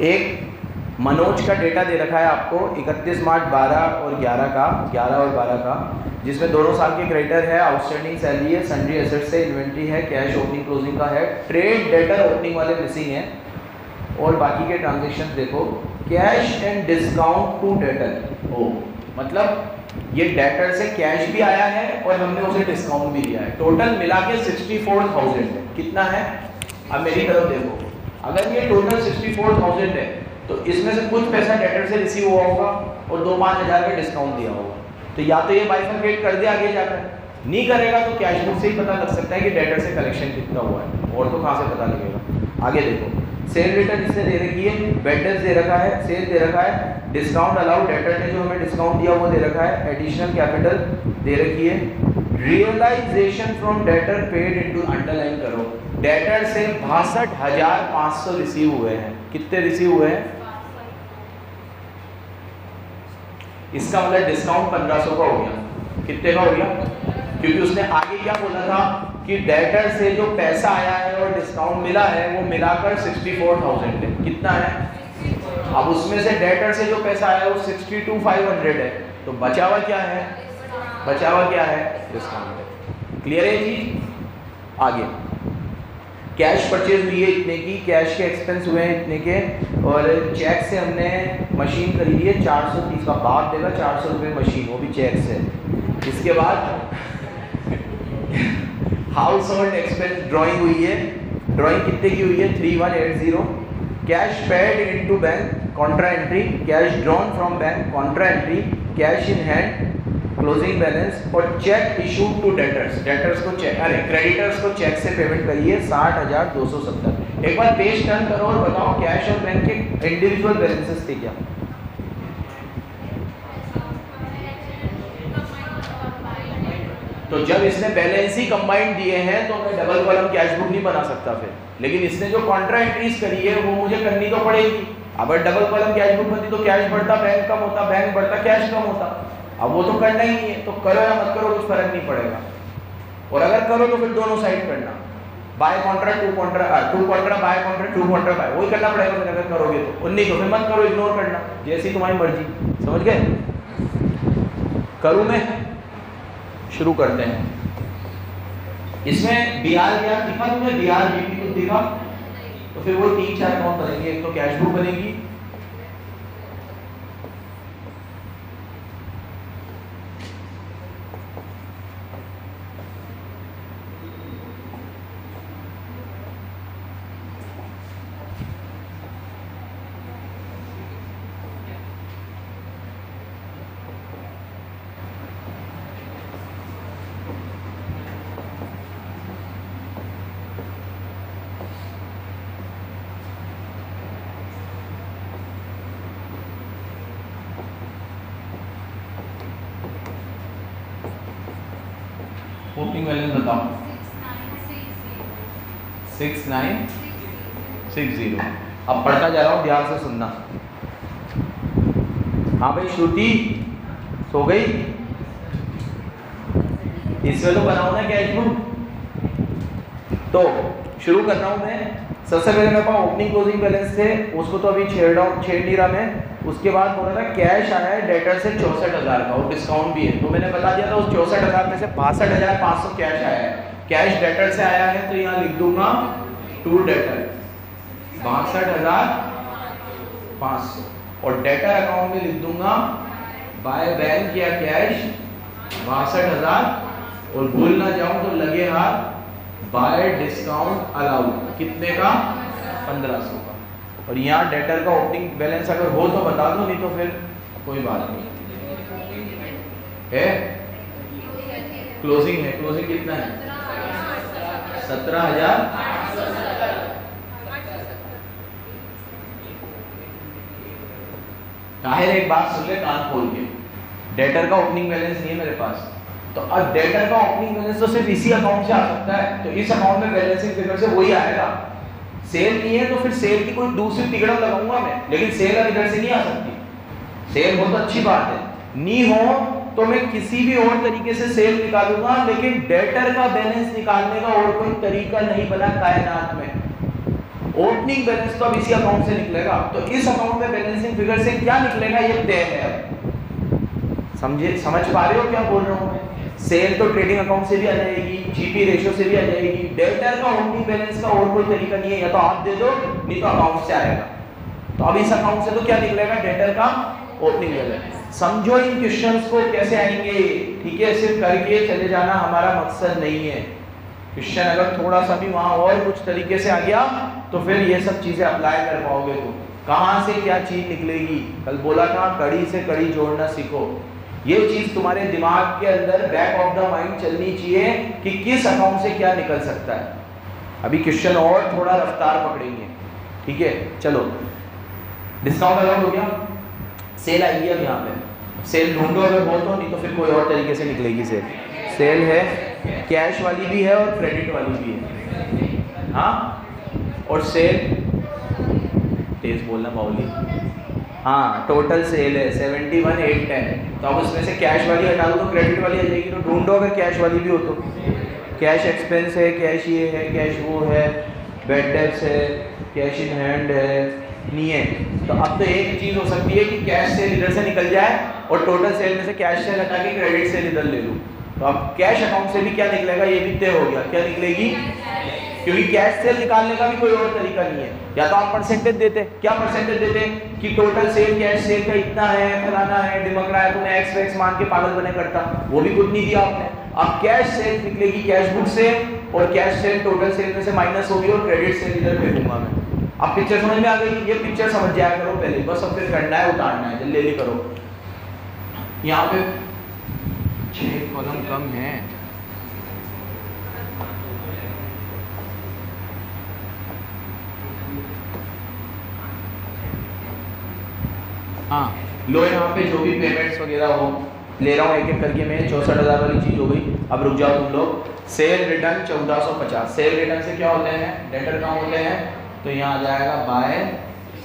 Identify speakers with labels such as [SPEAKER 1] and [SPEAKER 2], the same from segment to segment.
[SPEAKER 1] एक मनोज का डेटा दे रखा है आपको 31 मार्च 12 और 11 का, जिसमें दोनों साल के क्रेडिटर है, आउटस्टैंडिंग सैलरी है, सन्ड्री एसेट्स है, इन्वेंट्री है, कैश ओपनिंग क्लोजिंग का है, ट्रेड डेटर ओपनिंग वाले मिसिंग है, और बाकी के ट्रांजेक्शन देखो। Cash and discount to debtor, ओ मतलब ये डेटर से कैश भी आया है और हमने उसे डिस्काउंट भी दिया है। टोटल मिला के 64,000 है। कितना है? अब मेरी तरफ देखो, अगर ये टोटल 64,000 है तो इसमें से कुछ पैसा डेटर से रिसीव हुआ होगा और 2-5 हज़ार का डिस्काउंट दिया होगा। तो या तो ये बाइफरकेट कर दे आगे जाकर, नहीं करेगा तो कैश बुक से ही पता लग सकता है कि डेटर से कलेक्शन कितना हुआ है, और तो कहाँ से पता लगेगा। आगे देखो, सेल रिटर्न इसने दे रखी है, वेंडर्स दे रखा है, सेल दे रखा है, डिस्काउंट अलाउड, डेटर ने जो हमें डिस्काउंट दिया वो दे रखा है, एडिशनल कैपिटल दे रखी है, realization from debtor paid into, underline करो, डेटर से 62,500 रिसीव हुए हैं। कितने रिसीव हुए हैं? इसका मतलब डिस्काउंट 1500 का हो गया। कितने का हो गया? क्योंकि उसने आगे क्या बोला था कि डेटर से जो पैसा आया है और डिस्काउंट मिला है वो मिलाकर 64,000 है। कितना है? अब उसमें से डेटर से जो पैसा आया है वो 62,500 है, तो बचा हुआ क्या है? बचा हुआ क्या है? डिस्काउंट है। क्लियर है जी? आगे कैश परचेज हुई है इतने की, कैश के एक्सपेंस हुए हैं इतने के, और चेक से हमने मशीन खरीदी है 430 का, बाप देगा 400 रुपये मशीन, वो भी चेक से। इसके बाद हाउस होल्ड एक्सपेंस ड्राइंग हुई है, ड्राइंग कितने की हुई है? 3180। Cash paid into bank contra entry, cash drawn from bank contra entry, cash in hand closing balance, और cheque issued to debtors, debtors को चेक, अरे क्रेडिटर्स को चेक से पेमेंट करिए 60,270। एक बार पेज टर्न करो और बताओ कैश और बैंक के इंडिविजुअल बैलेंसेस थे क्या? तो जब इसने बैलेंस ही कंबाइंड दिए हैं तो मैं डबल कॉलम कैश बुक नहीं बना सकता फिर, लेकिन इसने जो कॉन्ट्रा एंट्रीज करी है वो मुझे करनी तो पड़ेगी। अगर डबल कॉलम कैश बुक बनती तो कैश बढ़ता, बैंक कम होता, बैंक बढ़ता, कैश कम होता। अब वो तो करना ही नहीं है, तो करो या मत करो कुछ फर्क नहीं पड़ेगा, और अगर करो तो फिर दोनों साइड करना, by contra to contra, to contra by contra, to contra by, वही करना पड़ेगा फिर अगर करोगे तो, और नहीं तो फिर मत करो, इग्नोर करना, जैसी तुम्हारी मर्जी। समझ गए? करूँ मैं? शुरू करते हैं। इसमें बिहार दिखा तुमने, बिहार जीपी कुछ दिखा? तो फिर वो 3-4 अकाउंट बनेंगे, एक तो कैश बुक बनेगी, ओपनिंग बैलेंस बताओ। 6960। अब पढ़ता जा रहा हूँ, ध्यान से सुनना। हाँ भाई श्रुति सो गई? इसमें तो बनाओ ना कैश बुक। तो शुरू कर रहा हूँ मैं। सबसे पहले मेरे पास ओपनिंग क्लोजिंग बैलेंस थे, उसको तो अभी छेड़ नहीं रहा मैं। उसके बाद बोला था कैश आया है डेटर से 64,000 का, और डिस्काउंट भी है, तो मैंने बता दिया था उस 64,000 में से 62,500 कैश आया है। कैश डेटर से आया है तो यहाँ लिख दूंगा टू डेटर 62,500, और डेटर अकाउंट में लिख दूंगा बाय बैंक या कैश 62,000, और भूल ना जाऊं तो लगे हाथ बाय डिस्काउंट अलाउड, कितने का? 1500 का। और यहाँ डेटर का ओपनिंग बैलेंस अगर हो तो बता दो, नहीं तो फिर कोई बात नहीं है। क्लोजिंग है, क्लोजिंग कितना है? 17,000। ताहिर एक बात सुन ले कान खोल के, डेटर का ओपनिंग बैलेंस नहीं है मेरे पास, तो अब डेटर का ओपनिंग बैलेंस तो सिर्फ इसी अकाउंट से आ सकता है, तो इस अकाउंट में बैलेंसिंग फिगर से वही आएगा। सेल नहीं है तो फिर सेल की कोई दूसरी तिगड़ा लगाऊंगा मैं, लेकिन सेल अब इधर से नहीं आ सकती। सेल हो तो अच्छी बात है, नहीं हो तो मैं किसी भी और तरीके से सेल निकालूंगा, लेकिन डेटर का बैलेंस निकालने का और कोई तरीका नहीं बना कायनात में। ओपनिंग बैलेंस तो अब इसी अकाउंट से निकलेगा, तो इस अकाउंट में बैलेंसिंग फिगर से क्या निकलेगा ये तय है। समझ पा रहे हो क्या बोल रहा हूँ मैं? सेल तो ट्रेडिंग अकाउंट से भी आ जाएगी, जीपी रेशियो से भी आ जाएगी। डेटर का ओपनिंग बैलेंस का और कोई तरीका नहीं है, या तो आप दे दो नहीं तो अकाउंट से आएगा। तो अब इस अकाउंट से तो क्या निकलेगा, डेटर का ओपनिंग बैलेंस। समझो इन क्वेश्चंस को कैसे आएंगे, ठीक है? सिर्फ करके चले जाना हमारा मकसद नहीं है। क्वेश्चन अगर थोड़ा सा भी वहाँ और कुछ तरीके से आ गया तो फिर ये सब चीज़ें अप्लाई कर पाओगे। तो कहाँ से क्या चीज़ निकलेगी, कल बोला था कड़ी से कड़ी जोड़ना सीखो। ये चीज़ तुम्हारे दिमाग के अंदर बैक ऑफ द माइंड चलनी चाहिए कि किस अकाउंट से क्या निकल सकता है। अभी क्वेश्चन और थोड़ा रफ्तार पकड़ेंगे, ठीक है? चलो, डिस्काउंट अलाउड हो गया, सेल आई है। अब यहाँ पे सेल ढूंढो अगर हो तो, नहीं तो फिर कोई और तरीके से निकलेगी सेल। सेल है, कैश वाली भी है और क्रेडिट वाली भी है, हाँ। और सेल तेज बोलना बाउली, हाँ, टोटल सेल है 71,810। तो अब उसमें से कैश वाली हटा दो तो क्रेडिट वाली आ जाएगी। तो ढूंढो अगर कैश वाली भी हो तो। कैश एक्सपेंस है, कैश ये है, कैश वो है, बैड डेब्ट्स है, कैश इन हैंड है, नहीं है। तो अब तो एक चीज़ हो सकती है कि कैश सेल इधर से निकल जाए और टोटल सेल में से कैश सेल हटा के क्रेडिट सेल इधर ले लूँ। तो अब कैश अकाउंट से भी क्या निकलेगा ये भी तय हो गया, क्या निकलेगी? क्योंकि कैश सेल निकालने का भी कोई और तरीका नहीं है। या तो आप परसेंटेज देते, क्या परसेंटेज देते कि टोटल सेल कैश सेल का इतना है, फलाना है, डिमक रहा है, तुमने एक्स वैक्स मान के पागल बने करता, वो भी कुछ नहीं दिया आपने। अब कैश सेल निकलेगी कैश बुक से, और कैश सेल टोटल सेल में से माइनस होगी और क्रेडिट सेल इधर भेजूंगा मैं। अब पिक्चर समझ में आ गई? ये पिक्चर समझ जाया करो पहले, बस अब फिर करना है, उतारना है, जल्दी जल्दी करो। यहाँ पे 6 कॉलम कम है। हाँ, लो यहाँ पे जो भी पेमेंट्स वगैरह हो ले रहा हूँ एक एक करके मैं। 64,000 वाली चीज़ हो गई। अब रुक जाओ तुम लोग। Cell return 1450। सेल रिटर्न से क्या होते हैं, डेटर कहाँ होते हैं? तो यहाँ आ जाएगा बाय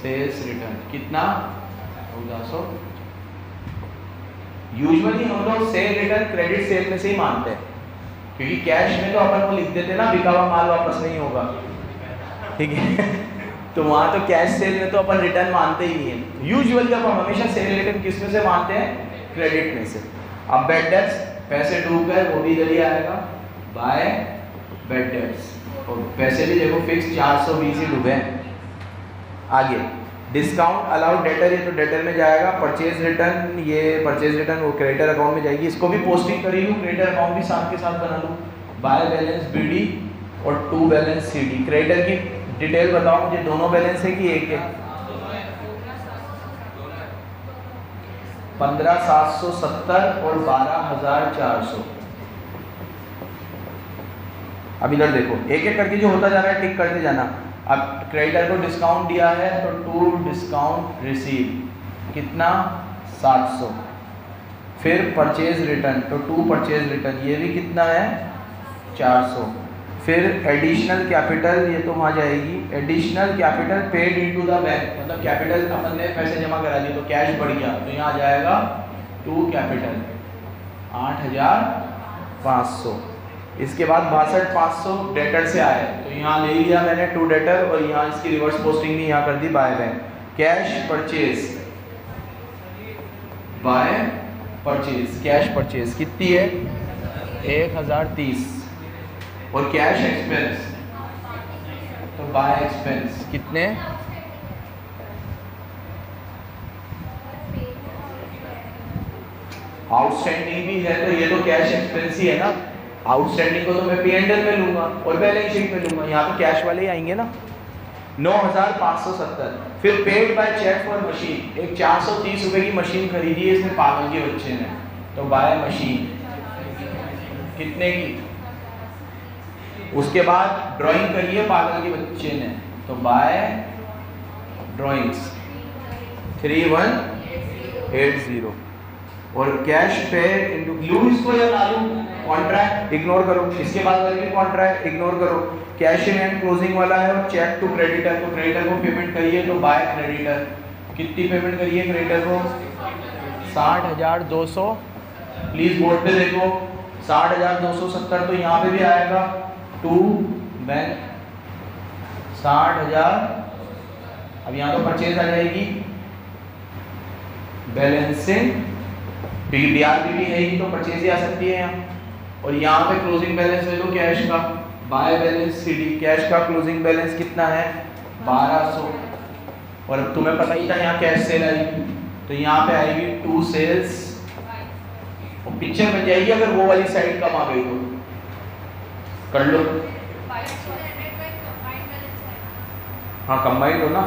[SPEAKER 1] सेल्स रिटर्न, कितना? 1400। यूजुअली हम लोग सेल रिटर्न क्रेडिट सेल में से ही मानते हैं, क्योंकि कैश में तो अपन को लिख देते ना बिका हुआ माल वापस नहीं होगा, ठीक है? तो वहाँ तो कैश सेल में तो अपन रिटर्न मानते ही नहीं है। यूजुअली अपन हमेशा सेल रिटर्न किस में से मानते हैं? क्रेडिट में से। अब बैड डेब्ट्स, पैसे डूब गए, वो भी इधर ही आएगा बाय बैड डेब्ट्स। और पैसे भी देखो फिक्स 420 ही डूबे। आगे डिस्काउंट अलाउड डेटर, ये तो डेटर में जाएगा। परचेज रिटर्न, ये परचेज रिटर्न वो क्रेडिटर अकाउंट में जाएगी। इसको भी पोस्टिंग करी लूँ, क्रेडिटर अकाउंट भी साथ के साथ बना लूँ। बाय बैलेंस बीडी और टू बैलेंस सीडी। क्रेडिटर की डिटेल बताओ मुझे, दोनों बैलेंस है कि एक है? 15,770 और 12,400। अब इधर देखो, एक एक करके जो होता जा रहा है टिक करते जाना। अब क्रेडिटर को डिस्काउंट दिया है तो टू डिस्काउंट रिसीव, कितना? 700। फिर परचेज रिटर्न, तो टू परचेज रिटर्न, ये भी कितना है? 400। फिर एडिशनल कैपिटल, ये तो वहाँ जाएगी। Additional capital paid into the bank, मतलब कैपिटल अपन ने पैसे जमा करा दिए तो कैश बढ़ गया, तो यहाँ आ जाएगा टू कैपिटल 8,500। इसके बाद 62,500 डेटर से आए, तो यहाँ ले लिया मैंने टू डेटर, और यहाँ इसकी रिवर्स पोस्टिंग भी यहाँ कर दी by bank. Cash purchase, by purchase, cash purchase कितनी है? 1,030। और कैश एक्सपेंस, तो बाय एक्सपेंस कितने? आउटस्टैंडिंग भी है तो ये तो कैश एक्सपेंस ही है ना। आउटस्टैंडिंग को तो मैं P&L में लूंगा और बैलेंस शीट में लूंगा, यहाँ तो कैश वाले ही आएंगे ना। 9,570। फिर paid by cheque for machine, एक 430 रुपए की मशीन खरीदी है इसने पागल के बच्चे ने, तो बाय मशीन कितने की? उसके बाद ड्राइंग करी है पागल के बच्चे ने, तो बाय ड्राइंग्स 3180। और कैश पे इनटू लूँ इसको या ना लूँ? कॉन्ट्रैक्ट इग्नोर करो, इसके बाद वाले भी कॉन्ट्रैक्ट इग्नोर करो। कैश इन हैंड क्लोजिंग वाला है और चेक टू क्रेडिटर, तो क्रेडिटर को पेमेंट करिए तो बाय क्रेडिटर, कितनी पेमेंट करिए क्रेडिटर को? 60,200। प्लीज बोर्ड पे देखो 60,270, तो यहाँ पे भी आएगा टू बैंक 60,000। अब यहाँ तो परचेज आ जाएगी बैलेंसिंग, क्योंकि BRPP है ही तो परचेज ही आ सकती है यहाँ। और यहाँ पे क्लोजिंग बैलेंस ले लो कैश का, बाय बैलेंस CD, कैश का क्लोजिंग बैलेंस कितना है 1200। और अब तुम्हें पता ही था यहाँ कैश सेल आएगी, तो यहाँ पे आएगी 2 सेल्स और पिक्चर बन जाएगी। अगर वो वाली साइड कम आ गई तो कर लो। हाँ कंबाइंड हो ना,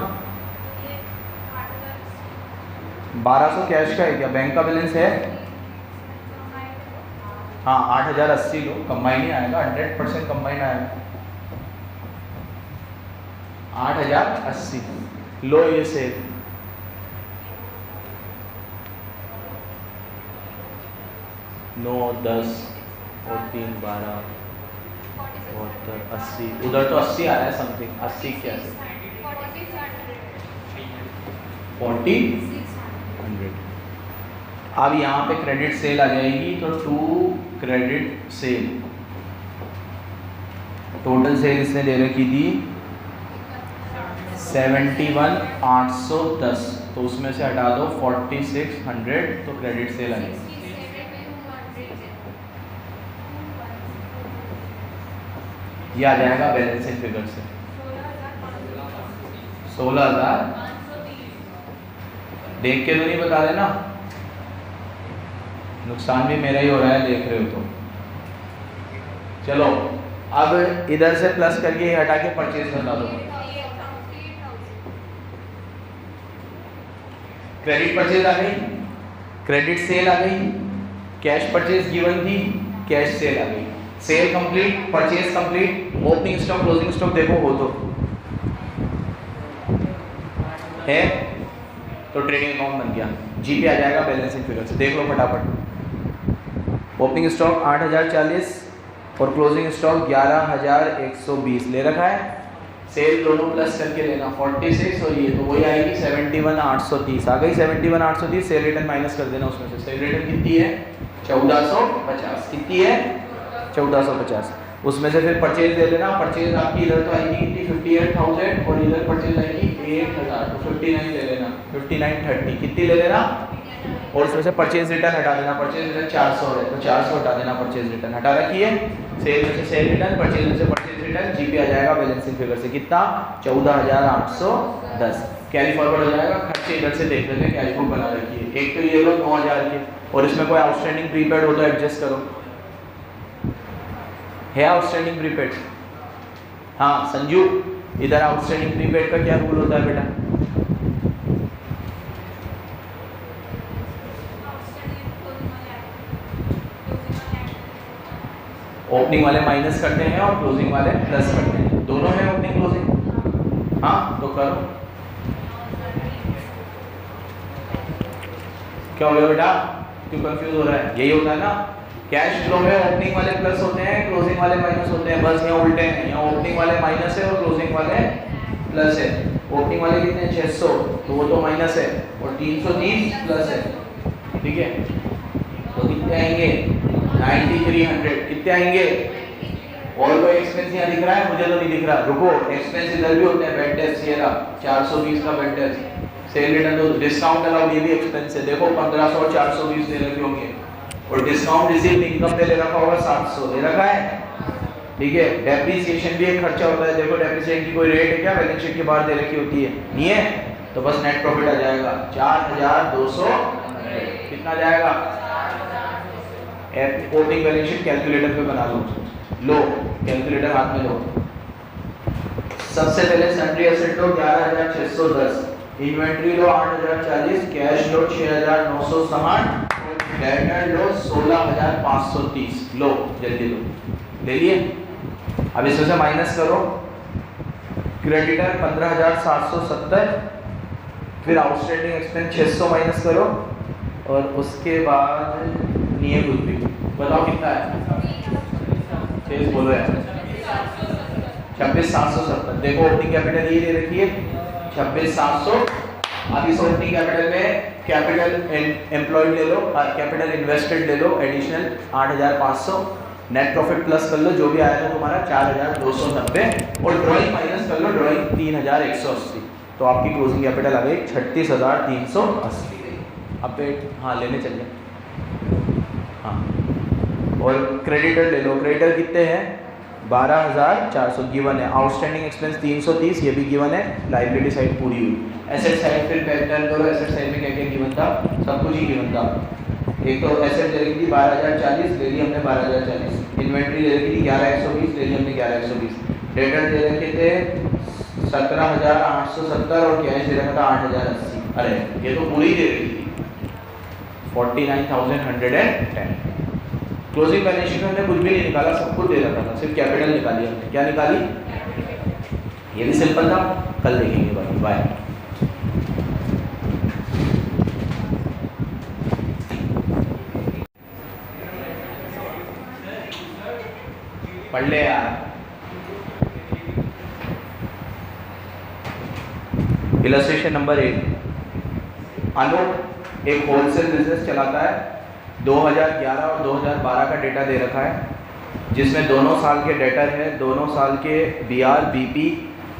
[SPEAKER 1] 1200 कैश का है क्या, बैंक का बैलेंस है। हाँ 8080 लो, कंबाइन ही आएगा, 100% कंबाइन आएगा 8080 लो। ये सेल 9 10 और 3 12 72 80, उधर तो 80 आ रहा है समथिंग, 80 क्या से 40 अब यहाँ पे क्रेडिट सेल आ जाएगी, तो 2 क्रेडिट सेल, टोटल सेल इसने दे रखी थी 71,810, तो उसमें से हटा दो 4,600, तो क्रेडिट सेल आ जाएगी। ये आ जाएगा बैलेंसिंग फिगर से 16,000। देख के तो नहीं बता देना, नुकसान भी मेरा ही हो रहा है देख रहे हो तो। चलो अब इधर से प्लस करके ये हटा के परचेज बता दो। क्रेडिट परचेज आ गई, क्रेडिट सेल आ गई, कैश परचेज गिवन थी, कैश सेल आ गई, sale complete, purchase complete, opening stock closing stock देखो हो तो है, तो ट्रेडिंग अकाउंट बन गया। जीपी आ जाएगा बैलेंसिंग फिगर से, देख लो फटाफट। ओपनिंग स्टॉक 8,040 और क्लोजिंग स्टॉक 11,120 ले रखा है। सेल दोनों प्लस करके लेना 46 और ये तो वही आएगी 71,830 आ गई। 71,830 सेल रिटर्न माइनस कर देना उसमें से। सेल रिटर्न कितनी है 1450, कितनी है 1450। उसमें से फिर परचेज ले लेना। परचेज आपकी इधर तो आएगी कितनी 58,000 और इधर परचेज आएगी 1,000, तो 59 ले लेना, 5930 कितनी ले लेना। और उसमें से परचेज रिटर्न हटा देना, परचेज रिटर्न 400 है तो 400 हटा देना, परचेज रिटर्न हटा रखी है। सेल में से सेल रिटर्न, परचेज में से परचेज रिटर्न, जीपी आ जाएगा बैलेंसिंग फिगर से कितना 14,810। कैरी फॉरवर्ड हो जाएगा। खर्चे इधर से देख लेते हैं, कैश बुक बना रखी है। एक तो ये लो 9,000 के, और इसमें कोई आउटस्टैंडिंग प्रीपेड हो तो एडजस्ट करो। है आउटस्टैंडिंग प्रीपेड? हाँ संजू, इधर आउटस्टैंडिंग प्रीपेड का क्या रूल होता है बेटा? ओपनिंग वाले माइनस करते हैं और क्लोजिंग वाले प्लस करते हैं, दोनों है ओपनिंग क्लोजिंग। हाँ तो करो। क्या हो गया बेटा, क्यों कंफ्यूज हो रहा है? यही होता है ना, कैश फ्लो में ओपनिंग वाले प्लस होते हैं, क्लोजिंग वाले माइनस होते हैं, बस यहाँ उल्टे हैं। यहाँ ओपनिंग वाले माइनस है और क्लोजिंग वाले प्लस है। ओपनिंग वाले कितने 600, तो वो तो माइनस है, और 330 प्लस है, ठीक है। तो कितने आएंगे 9300, कितने आएंगे? और कोई एक्सपेंस यहाँ दिख रहा है? मुझे तो नहीं दिख रहा, रुको। एक्सपेंस इधर भी होते हैं, बेड टेस्ट ये रहा 420 का बेड टेस्ट, सेल रिटर्न तो डिस्काउंट अलाउड, ये भी एक्सपेंस है। देखो 1500 और 420 दे रखे होंगे, और डिस्काउंट रिसीव्ड इनकम पे ले रखा होगा 700 दे रखा है, ठीक है। डेप्रिसिएशन भी एक खर्चा होता है। देखो डेप्रिसिएशन की कोई रेट है क्या? बैलेंस शीट के बाहर दे रखी होती है, नहीं है, तो बस नेट प्रॉफिट आ जाएगा 4,200। कितना जाएगा? ओपनिंग बैलेंस शीट कैलकुलेटर पे बना लो, लो कैलकुलेटर हाथ में लो। सबसे पहले सन्ड्री एसेट लो 11,610, इन्वेंट्री लो 8,040, कैश लो 6,960, डेटर लो 16,530। लो जल्दी लो, ले लिए। अब इसमें से माइनस करो, क्रेडिटर 15,770, फिर आउटस्टैंडिंग एक्सपेंस 600 माइनस करो, और उसके बाद नहीं कुछ भी, बताओ कितना है? चेज बोलो यार, 26,770। देखो ओपनिंग कैपिटल ये दे रखी है 26,700। अब इस ओपनिंग कैपिटल में कैपिटल एम्प्लॉयड ले लो, कैपिटल इन्वेस्टेड ले लो एडिशनल 8,500, नेट प्रॉफिट प्लस कर लो, जो भी आया था तुम्हारा 4,290, और ड्रॉइंग माइनस कर लो ड्राइंग 3180, तो आपकी क्लोजिंग कैपिटल आ गई 36,380। अब पेट हाँ लेने चलिए। हाँ और क्रेडिटर ले लो, क्रेडिटर कितने हैं 12,400 गिवन है। आउटस्टैंडिंग एक्सपेंस 330 ये भी गिवन है। लाइबिलिटी साइड पूरी हुई। एसेट साइड फिर टर्न करो, एसेट साइड में क्या क्या गिवन था, सब कुछ ही गिवन था। एक तो एसेट दे रखी थी 12,040 ले ली हमने 12,040, इन्वेंट्री दे रखी थी 11,120 ले ली हमने 11,120, डेटर दे रखे थे 17,870 और कैश दे रखा था 8,080। अरे ये तो पूरी दे रखी थी 49,110। क्लोजिंग बैलेंस शीट में हमने कुछ भी नहीं निकाला, सब कुछ दे रखा था, सिर्फ कैपिटल निकाली हमने। क्या निकाली, ये भी सिंपल था, कल देखेंगे भाई। बाय। पढ़ ले यार। इलस्ट्रेशन नंबर 1, अनूप एक होलसेल बिजनेस चलाता है। 2011 और 2012 का डेटा दे रखा है, जिसमें दोनों साल के डेटर है, दोनों साल के BR, BP,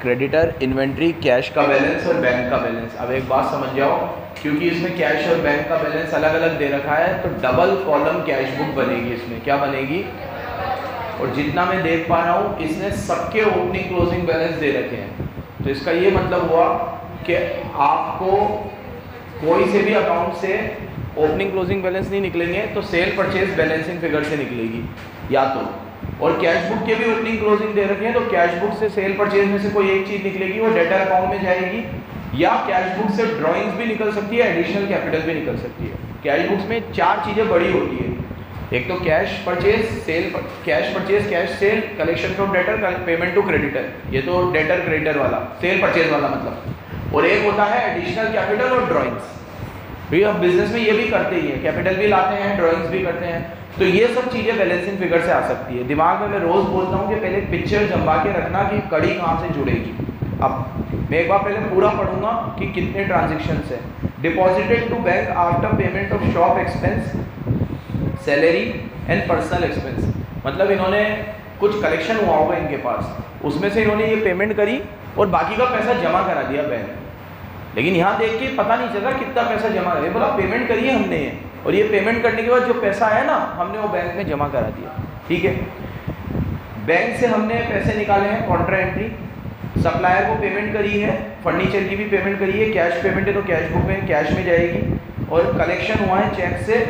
[SPEAKER 1] creditor, inventory, cash का बैलेंस और बैंक का बैलेंस। अब एक बात समझ जाओ, क्योंकि इसमें कैश और बैंक का बैलेंस अलग अलग दे रखा है, तो डबल कॉलम कैश बुक बनेगी। इसमें क्या बनेगी, और जितना मैं देख पा रहा हूँ इसने सबके ओपनिंग क्लोजिंग बैलेंस दे रखे हैं। तो इसका ये मतलब हुआ कि आपको कोई से भी अकाउंट से ओपनिंग क्लोजिंग बैलेंस नहीं निकलेंगे, तो सेल परचेज बैलेंसिंग फिगर से निकलेगी या तो, और कैश बुक के भी ओपनिंग क्लोजिंग दे रखे हैं, तो कैश बुक से सेल परचेज में से कोई एक चीज़ निकलेगी, वो डेटर अकाउंट में जाएगी, या कैश बुक से ड्रॉइंग्स भी निकल सकती है, एडिशनल कैपिटल भी निकल सकती है। कैश बुक्स में 4 चीज़ें बड़ी होती है, एक तो cash purchase, sale, cash purchase, cash sale, collection from debtor, payment to creditor, ये तो डेटर क्रेडिटर वाला, सेल परचेज वाला मतलब, और एक होता है एडिशनल कैपिटल और ड्रॉइंग्स। भी अब बिजनेस में ये भी करते ही है, कैपिटल भी लाते हैं, ड्रॉइंग्स भी करते हैं, तो ये सब चीज़ें बैलेंसिंग फिगर से आ सकती है। दिमाग में मैं रोज़ बोलता हूँ कि पहले पिक्चर जमा के रखना कि कड़ी कहाँ से जुड़ेगी। अब मैं एक बार पहले पूरा पढ़ूंगा कि कितने ट्रांजेक्शन्स हैं। Deposited to bank after payment of shop expense, salary and personal expense, मतलब इन्होंने कुछ कलेक्शन हुआ होगा इनके पास, उसमें से इन्होंने ये पेमेंट करी और बाकी का पैसा जमा करा दिया बैंक। लेकिन यहाँ देख के पता नहीं चला कितना पैसा जमा करा, बोला पेमेंट करिए हमने, और ये पेमेंट करने के बाद जो पैसा आया ना हमने वो बैंक में जमा करा दिया। ठीक है, बैंक से हमने पैसे निकाले हैं, कॉन्ट्रा एंट्री, सप्लायर को पेमेंट करी है, फर्नीचर की भी पेमेंट करी है, कैश पेमेंट है तो कैश बुक में कैश में जाएगी, और कलेक्शन हुआ है चेक से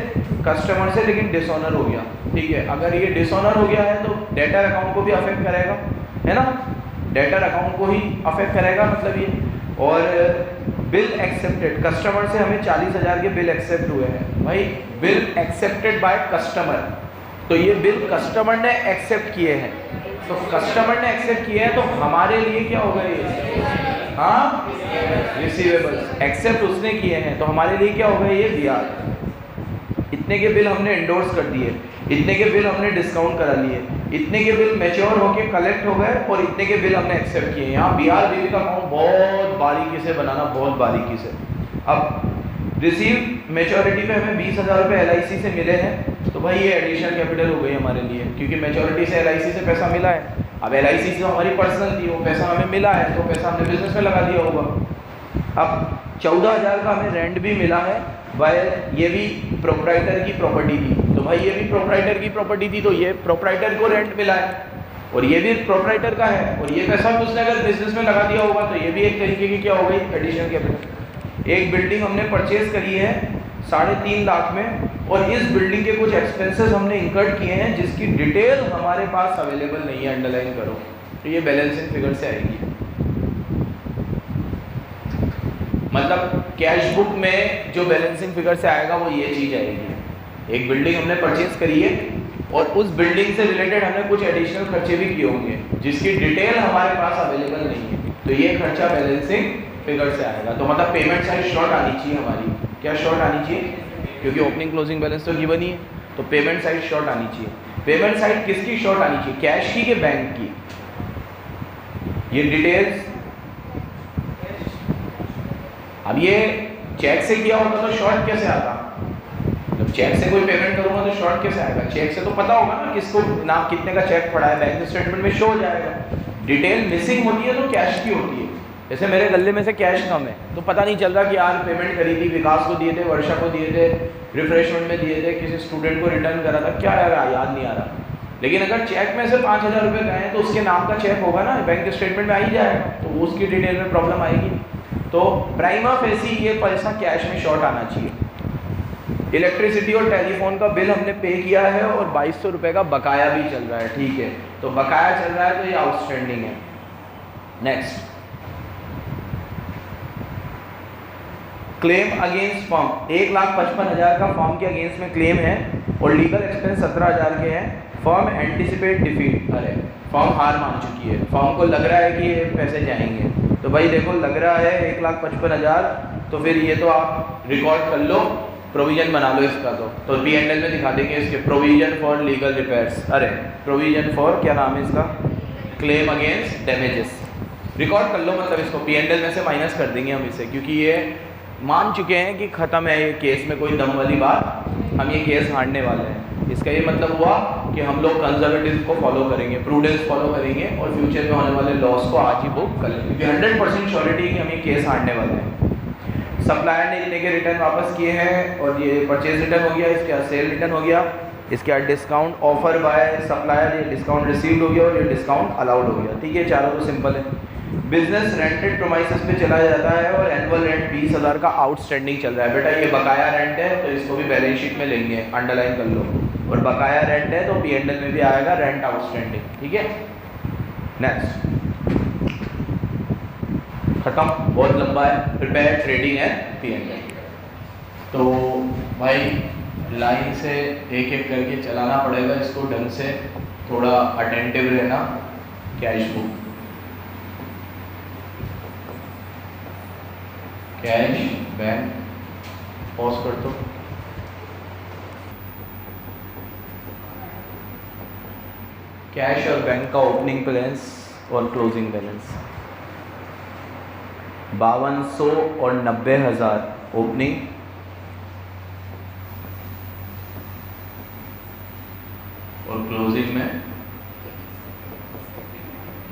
[SPEAKER 1] कस्टमर से, लेकिन डिसऑनर हो गया। ठीक है, अगर ये डिसऑनर हो गया है तो डेटर अकाउंट को भी अफेक्ट करेगा, है ना, डेटर अकाउंट को ही अफेक्ट करेगा मतलब ये। और बिल एक्सेप्टेड, कस्टमर से हमें 40,000 के बिल एक्सेप्ट हुए हैं भाई, बिल एक्सेप्टेड बाय कस्टमर, तो ये बिल कस्टमर ने एक्सेप्ट किए हैं, तो कस्टमर ने एक्सेप्ट किए हैं तो हमारे लिए क्या होगा ये, हाँ रिसीवेबल्स, एक्सेप्ट उसने किए हैं तो हमारे लिए क्या होगा ये बीआर। इतने के बिल हमने एंडोर्स कर दिए, इतने के बिल हमने डिस्काउंट करा लिए, इतने के बिल मैच्योर होके कलेक्ट हो गए, और इतने के बिल हमने एक्सेप्ट किए। यहाँ बीआर बीबी का अकाउंट बहुत बारीकी से बनाना, बहुत बारीकी से। अब रिसीव मैच्योरिटी पे हमें 20,000 रुपये LIC से मिले हैं, तो भाई ये एडिशनल कैपिटल हो गई हमारे लिए, क्योंकि मैच्योरिटी से LIC से पैसा मिला है। अब LIC से हमारी पर्सनल थी, वो पैसा हमें मिला है तो पैसा हमने बिजनेस में लगा दिया होगा। अब 14,000 का हमें रेंट भी मिला है, भाई ये भी प्रोप्राइटर की प्रॉपर्टी थी, तो भाई ये भी प्रोप्राइटर की प्रॉपर्टी थी, तो ये प्रोप्राइटर को रेंट मिला है, और ये भी प्रोप्राइटर का है, और ये पैसा भी उसने अगर बिजनेस में लगा दिया होगा तो ये भी एक तरीके की क्या हो गई, एडिशनल कैपिटल। एक बिल्डिंग हमने परचेज करी है 3.5 लाख में, और इस बिल्डिंग के कुछ एक्सपेंसेस हमने इंकर्ड किए हैं जिसकी डिटेल हमारे पास अवेलेबल नहीं है, अंडरलाइन करो, तो ये बैलेंसिंग फिगर से आएगी। मतलब कैश बुक में जो बैलेंसिंग फिगर से आएगा वो ये चीज़ आएगी, एक बिल्डिंग हमने परचेज करी है और उस बिल्डिंग से रिलेटेड हमने कुछ एडिशनल खर्चे भी किए होंगे जिसकी डिटेल हमारे पास अवेलेबल नहीं है, तो ये खर्चा बैलेंसिंग फिगर से आएगा। तो मतलब पेमेंट साइड शॉर्ट आनी चाहिए हमारी, क्या शॉर्ट आनी चाहिए, क्योंकि ओपनिंग क्लोजिंग बैलेंस तो गिवन ही है, तो पेमेंट साइड शॉर्ट आनी चाहिए। पेमेंट साइड किसकी शॉर्ट आनी चाहिए, कैश की कि बैंक की, ये डिटेल्स। अब ये चेक से किया होता तो शॉर्ट कैसे आता, जब चेक से कोई पेमेंट करूंगा तो शॉर्ट कैसे आएगा, चेक से तो पता होगा ना किसको ना कितने का चेक पड़ा है, बैंक स्टेटमेंट में शो हो जाएगा। डिटेल मिसिंग होती है तो कैश की होती है। जैसे मेरे गले में से कैश कम है तो पता नहीं चल रहा कि यार पेमेंट करी थी, विकास को दिए थे, वर्षा को दिए थे, रिफ्रेशमेंट में दिए थे, किसी स्टूडेंट को रिटर्न करा था, क्या याद नहीं आ रहा। लेकिन अगर चेक में से 5,000 रुपये गए हैं तो उसके नाम का चेक होगा ना, बैंक स्टेटमेंट में आ ही जाएगा, तो उसकी डिटेल में प्रॉब्लम आएगी। तो प्राइमा फेसी ये पैसा कैश में शॉर्ट आना चाहिए। इलेक्ट्रिसिटी और टेलीफोन का बिल हमने पे किया है और 2200 रुपये का बकाया भी चल रहा है, ठीक है, तो बकाया चल रहा है तो ये आउटस्टैंडिंग है। नेक्स्ट, क्लेम अगेंस्ट फर्म, 1,55,000 का फर्म के अगेंस्ट में क्लेम है और लीगल एक्सपेंस 17,000 के हैं। फर्म एंटिसिपेट डिफीट, अरे फर्म हार मान चुकी है, फर्म को लग रहा है कि ये पैसे जाएंगे, तो भाई देखो लग रहा है 1,55,000, तो फिर ये तो आप रिकॉर्ड कर लो, प्रोविजन बना लो इसका। तो P&L में दिखा देंगे इसके प्रोविजन फॉर लीगल रिपेयर्स, अरे प्रोविजन फॉर क्या नाम है इसका, क्लेम अगेंस्ट डैमेजेस, रिकॉर्ड कर लो, मतलब इसको P&L में से माइनस कर देंगे हम इसे, क्योंकि ये मान चुके हैं कि ख़त्म है ये केस में कोई दम वाली बात, हम ये केस हारने वाले हैं। इसका ये मतलब हुआ कि हम लोग कंजर्वेटिव को फॉलो करेंगे, प्रूडेंस फॉलो करेंगे और फ्यूचर में होने वाले लॉस को आज ही बुक कर लेंगे, क्योंकि 100% श्योरिटी है कि हम ये केस हारने वाले हैं। सप्लायर ने इतने के रिटर्न वापस किए हैं और ये परचेज रिटर्न हो गया, इसके सेल रिटर्न हो गया, इसके बाद डिस्काउंट ऑफर बाय सप्लायर, ये डिस्काउंट रिसीव्ड हो गया और ये डिस्काउंट अलाउड हो गया, ठीक है, चारों तो सिंपल है। बिजनेस रेंटेड प्रोमाइसेस पे चला जाता है और एनुअल रेंट 20,000 का आउटस्टैंडिंग चल रहा है। बेटा ये बकाया रेंट है तो इसको भी बैलेंस शीट में लेंगे, अंडरलाइन कर लो, और बकाया रेंट है तो P&L में भी आएगा रेंट आउटस्टैंडिंग, ठीक है। नेक्स्ट, खत्म, बहुत लंबा है, प्रिपेयर ट्रेडिंग है P&L। तो भाई लाइन से एक एक करके चलाना पड़ेगा इसको ढंग से, थोड़ा अटेंटिव रहना। Cash book, cash bank, pause कर दो। कैश और बैंक का ओपनिंग बैलेंस और क्लोजिंग बैलेंस 5200 और 90,000 ओपनिंग, और क्लोजिंग में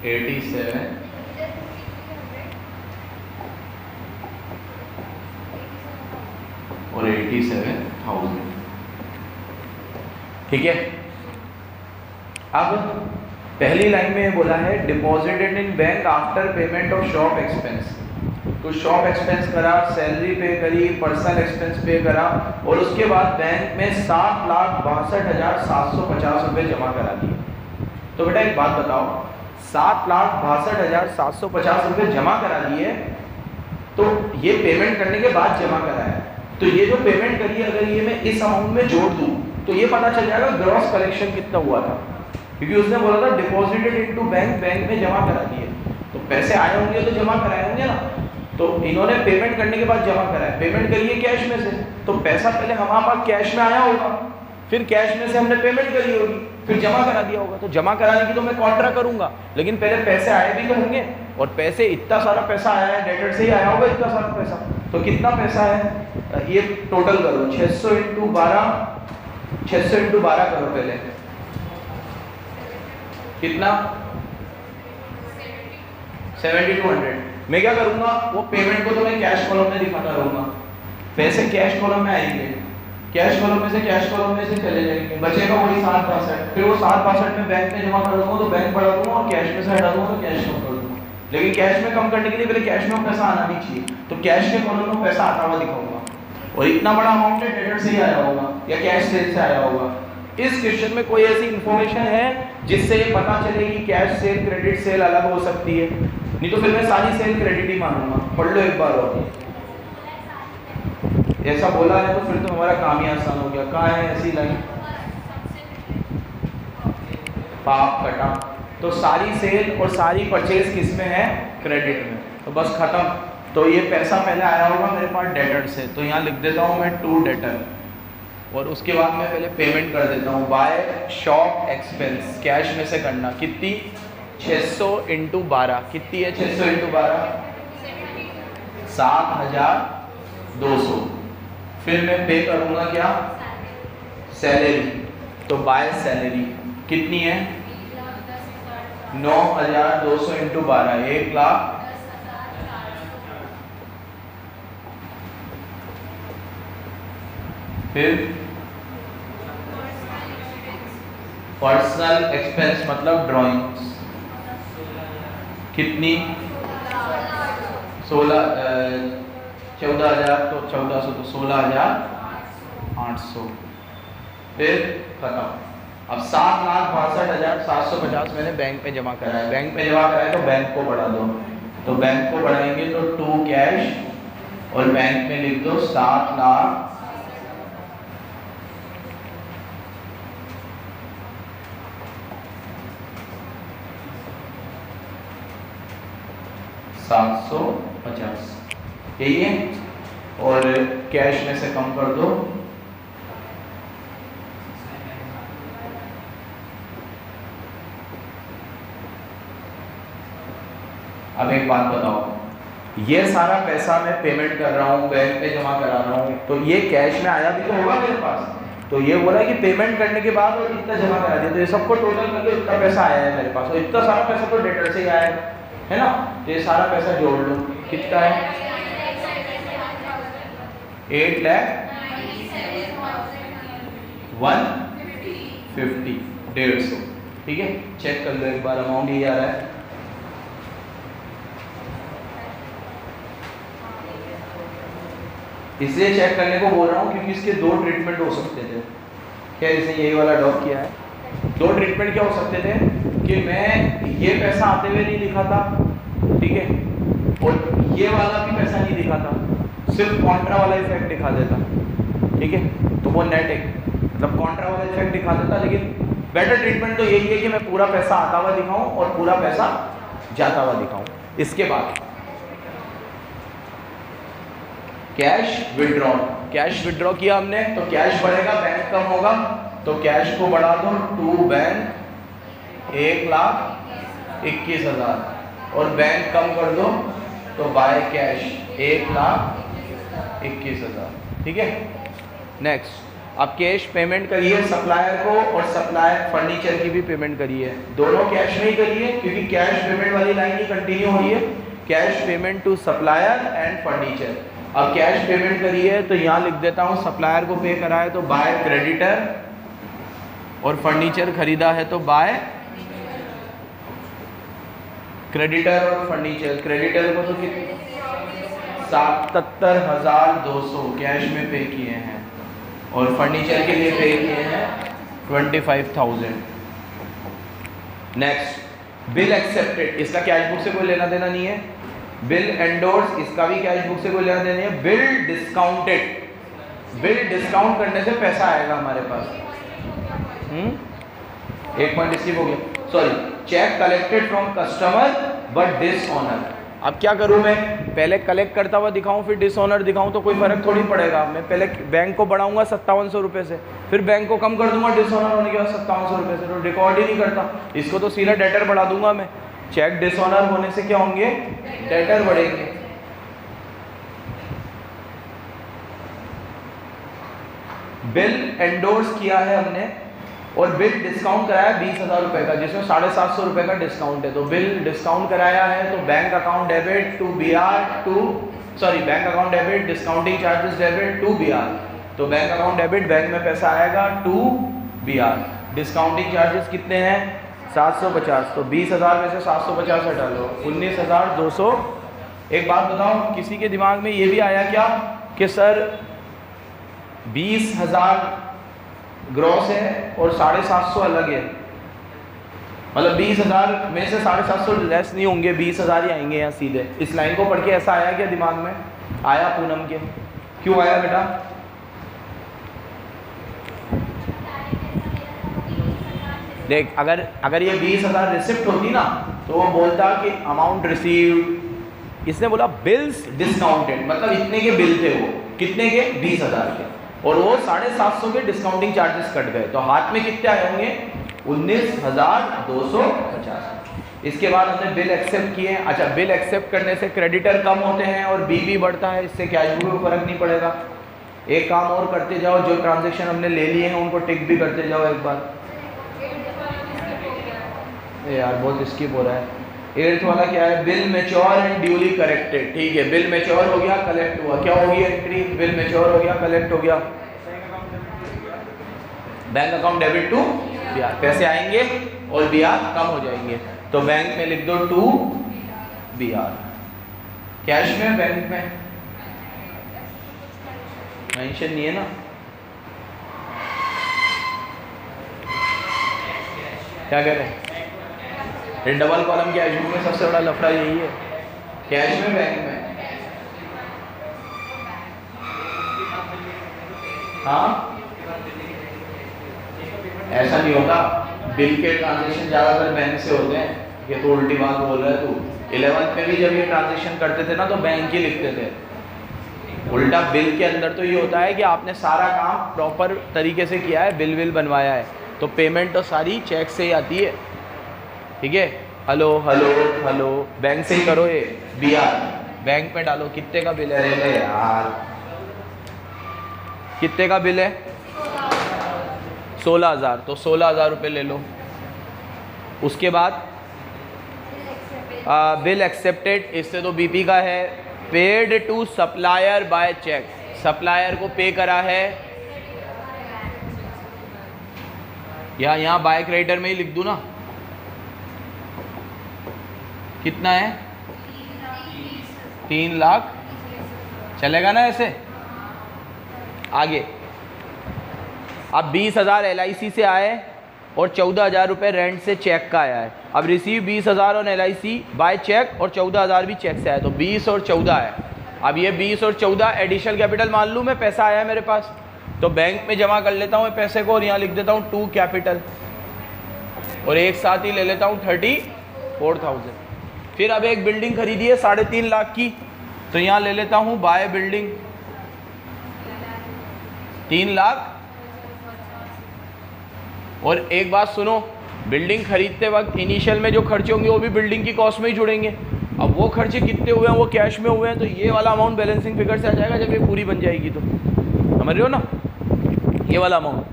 [SPEAKER 1] 87 और 87,000, ठीक है। अब पहली लाइन में बोला है deposited in bank after payment of shop expense, तो शॉप एक्सपेंस करा, सैलरी पे करी, पर्सनल एक्सपेंस पे करा और उसके बाद बैंक में 7,62,750 रुपये जमा करा दिए। तो बेटा एक बात बताओ, 7,62,750 रुपये जमा करा दिए तो ये पेमेंट करने के बाद जमा करा है, तो ये जो पेमेंट करी अगर ये मैं इस अमाउंट में जोड़ दूँ तो ये पता चल जाएगा ग्रॉस कलेक्शन कितना हुआ था, क्योंकि उसने बोला था डिपॉजिटेड इनटू बैंक, बैंक में जमा करा दिए, तो पैसे आए होंगे तो जमा कराए होंगे ना, तो इन्होंने पेमेंट करने के बाद जमा कराया, पेमेंट करिए कैश में से, तो पैसा पहले हमारे पास कैश में आया होगा, फिर कैश में से हमने पेमेंट करी होगी, फिर जमा करा दिया होगा, तो जमा कराने की तो मैं कॉन्ट्रा करूंगा, लेकिन पहले पैसे आए भी तो होंगे, और पैसे इतना सारा पैसा आया है, डेटर से ही आया होगा इतना सारा पैसा, तो कितना पैसा है ये टोटल करो, 600 इंटू 12 करो पहले, कितना 7200। मैं क्या करूंगा, वो पेमेंट को तो मैं कैश कॉलम में दिखाता रहूंगा, पैसे कैश कॉलम में आएंगे, कैश कॉलम में से कैश कॉलम में से चले जाएंगे, बचेगा वही 7,62, फिर वो 7,62 में बैंक में जमा कर दूंगा तो बैंक बढ़ा दूंगा, और कैश में से हटा दूंगा तो कैश कम कर दूंगा, लेकिन कैश में कम करने के लिए पहले कैश में पैसा आना नहीं चाहिए, तो कैश के कॉलम में पैसा आता हुआ दिखाऊंगा, और इतना बड़ा अमाउंट है डेटर से ही आया होगा या कैश सेल से आया होगा। इस क्वेश्चन में कोई ऐसी इंफॉर्मेशन है जिससे ये पता चले कि कैश सेल क्रेडिट सेल अलग हो सकती है, नहीं तो फिर मैं सारी सेल क्रेडिट ही मानूंगा। पढ़ लो एक बार और, ऐसा बोला है तो फिर तो हमारा काम ही आसान हो गया। कहाँ है ऐसी लाइन, पाप कटा, तो सारी सेल और सारी परचेज किस में है, क्रेडिट में, तो बस खत्म। तो ये पैसा पहले आया होगा मेरे पास डेटर से, तो यहाँ लिख देता हूँ मैं टू डेटर, और उसके बाद मैं पहले पेमेंट कर देता हूँ बाय शॉप एक्सपेंस, कैश में से करना, कितनी 600 इंटू 12, कितनी है 600 इंटू 12, 7,200। फिर मैं पे करूँगा क्या, सैलरी, तो बाय सैलरी कितनी है 9,200 इंटू 12 1 लाख। फिर पर्सनल एक्सपेंस मतलब ड्राइंग्स कितनी 14,000 तो 1400 तो 16,800। फिर खत्म। अब 7,62,750 मैंने बैंक में जमा करा है। बैंक में जमा करा है तो बैंक को बढ़ा दो, तो बैंक को बढ़ाएंगे तो 2 कैश और बैंक में लिख दो 7,750 यही है। और कैश में से कम कर दो अब एक बात बताओ, ये सारा पैसा मैं पेमेंट कर रहा हूँ, बैंक पे जमा करा रहा हूँ, तो ये कैश में आया भी तो होगा मेरे पास। तो ये बोला कि पेमेंट करने के बाद और इतना जमा करा दिया, तो ये सबको टोटल करके इतना पैसा आया है मेरे पास, और इतना सारा पैसा तो डेटर से ही आया है ना। तो ये सारा पैसा जोड़ लो, कितना है 8,150 150। ठीक है, चेक कर लो एक बार, अमाउंट ये आ रहा है। इसलिए चेक करने को बोल रहा हूँ क्योंकि इसके 2 ट्रीटमेंट हो सकते थे। खैर इसने यही वाला ड्रॉप किया है। 2 ट्रीटमेंट क्या हो सकते थे कि मैं ये पैसा आते हुए नहीं लिखा था, ठीक है, और ये वाला भी पैसा नहीं दिखा था, सिर्फ कॉन्ट्रा वाला इफेक्ट दिखा देता, ठीक है। तो वो नेट एक मतलब कॉन्ट्रा वाला इफेक्ट दिखा देता। लेकिन बेटर ट्रीटमेंट तो यही है कि मैं पूरा पैसा आता हुआ दिखाऊं और पूरा पैसा जाता हुआ दिखाऊं। इसके बाद कैश विड्रॉ, कैश विड्रॉ किया हमने तो कैश बढ़ेगा, बैंक कम होगा, तो कैश को बढ़ा दो 2 बैंक 1,21,000 और बैंक कम कर दो तो बाय कैश 1,21,000। ठीक है, नेक्स्ट अब कैश पेमेंट करिए सप्लायर को, और सप्लायर फर्नीचर की भी पेमेंट करिए, दोनों कैश में ही करिए क्योंकि कैश पेमेंट वाली लाइन ही कंटिन्यू हो रही है। Cash payment to supplier and furniture. अब कैश पेमेंट करिए तो यहाँ लिख देता हूँ सप्लायर को पे करा है तो बाय क्रेडिटर, और फर्नीचर खरीदा है तो बाय क्रेडिटर और फर्नीचर। क्रेडिटर को तो कितने 77,200 कैश में पे किए हैं, और फर्नीचर के लिए पे किए हैं 25,000। नेक्स्ट बिल एक्सेप्टेड, इसका कैश बुक से कोई लेना देना नहीं है। बिल एंडोर्स, इसका भी कैश बुक से कोई लेना देना है। बिल डिस्काउंटेड, बिल डिस्काउंट करने से पैसा आएगा हमारे पास। एक पॉइंट स्किप हो गया, sorry. Cheque collected from customer but dishonour. अब क्या करूं मैं, पहले कलेक्ट करता हुआ दिखाऊं फिर डिसऑनर दिखाऊं तो कोई फर्क थोड़ी पड़ेगा। मैं पहले बैंक को बढ़ाऊंगा 5700 रुपये से, फिर बैंक को कम कर दूंगा डिसऑनर होने के बाद 5700 रुपये से, तो रिकॉर्ड ही नहीं करता। इसको तो सीधा डेटर बढ़ा दूंगा मैं। चेक डिसऑनर होने से क्या होंगे, डेटर बढ़ेंगे। बिल एंडोर्स किया है हमने और बिल डिस्काउंट कराया 20,000 रुपये का, जिसमें 750 रुपये का डिस्काउंट है। तो बिल डिस्काउंट कराया है तो bank account debit to BR to bank account debit, discounting charges debit to BR। तो बैंक अकाउंट डेबिट, बैंक में पैसा आएगा टू BR। डिस्काउंटिंग चार्जेस कितने हैं 750, तो 20,000 में से 750 हटा लो 19,200। एक बात बताओ, किसी के दिमाग में ये भी आया क्या कि सर 20,000 ग्रॉस है और 750 अलग है, मतलब 20,000 में से 750 लेस नहीं होंगे, 20,000 ही आएंगे यहाँ सीधे। इस लाइन को पढ़ के ऐसा आया क्या दिमाग में, आया पूनम के? क्यों आया बेटा? देख, अगर ये 20,000 रिसिप्ट होती ना तो वो बोलता कि अमाउंट रिसीव्ड। इसने बोला बिल्स डिस्काउंटेड, मतलब इतने के बिल थे, वो कितने के 20,000 के, और वो 750 के डिस्काउंटिंग चार्जेस कट गए, तो हाथ में कितने आए होंगे 19,250। इसके बाद हमने बिल एक्सेप्ट किए। अच्छा, बिल एक्सेप्ट करने से क्रेडिटर कम होते हैं और बीपी बढ़ता है, इससे कैश बुक में फर्क नहीं पड़ेगा। एक काम और करते जाओ, जो ट्रांजेक्शन हमने ले लिए हैं उनको टिक भी करते जाओ एक बार। यार बहुत स्किप हो रहा है। 8th वाला क्या है? Bill mature and duly corrected. ठीक है, बिल मैच्योर हो गया, कलेक्ट हुआ, क्या होगी एंट्री? बिल मैच्योर हो गया, कलेक्ट हो गया, bank account debit to BR, पैसे आएंगे और BR कम हो जाएंगे, तो बैंक में लिख दो टू BR। कैश में, बैंक में मेंशन नहीं है ना, क्या कह रहे हैं? डबल कॉलम कैश बुक में सबसे बड़ा लफड़ा यही है, कैश में, बैंक में। हाँ, ऐसा नहीं होता, बिल के ट्रांजैक्शन ज़्यादातर बैंक से होते हैं। ये तो उल्टी बात बोल रहा है तू। 11th में भी जब ये ट्रांजैक्शन करते थे ना तो बैंक ही लिखते थे। उल्टा बिल के अंदर तो ये होता है कि आपने सारा काम प्रॉपर तरीके से किया है, बिल विल बनवाया है, तो पेमेंट तो सारी चेक से ही आती है। ठीक है, हेलो हेलो हेलो, बैंक से ही करो ये BR, बैंक में डालो। कितने का बिल है? ले यार, कितने का बिल है? 16,000, तो 16,000 रुपये ले लो। उसके बाद बिल एक्सेप्टेड, इससे तो BP का है। Paid to supplier by cheque, supplier को पे करा है, या यहाँ बाय क्रेडिटर में ही लिख दूँ ना, कितना है? 3 लाख, चलेगा ना ऐसे? आगे अब 20,000 LIC से आए और 14,000 रुपये रेंट से चेक का आया है। अब रिसीव 20,000 और LIC बाय चेक और 14,000 भी चेक से आया, तो 20 और 14 है। अब ये 20 और 14 एडिशनल कैपिटल मान लूँ मैं, पैसा आया है मेरे पास, तो बैंक में जमा कर लेता हूँ पैसे को और यहाँ लिख देता हूँ 2 कैपिटल, और एक साथ ही ले लेता हूँ 34,000। फिर अब एक बिल्डिंग खरीदी है 3.5 लाख की, तो यहाँ ले लेता हूँ बाय बिल्डिंग 3 लाख। और एक बात सुनो, बिल्डिंग खरीदते वक्त इनिशियल में जो खर्चे होंगे वो भी बिल्डिंग की कॉस्ट में ही जुड़ेंगे। अब वो खर्चे कितने हुए हैं, वो कैश में हुए हैं, तो ये वाला अमाउंट बैलेंसिंग फिगर से आ जाएगा जब ये पूरी बन जाएगी। तो समझ रहे हो ना, ये वाला अमाउंट,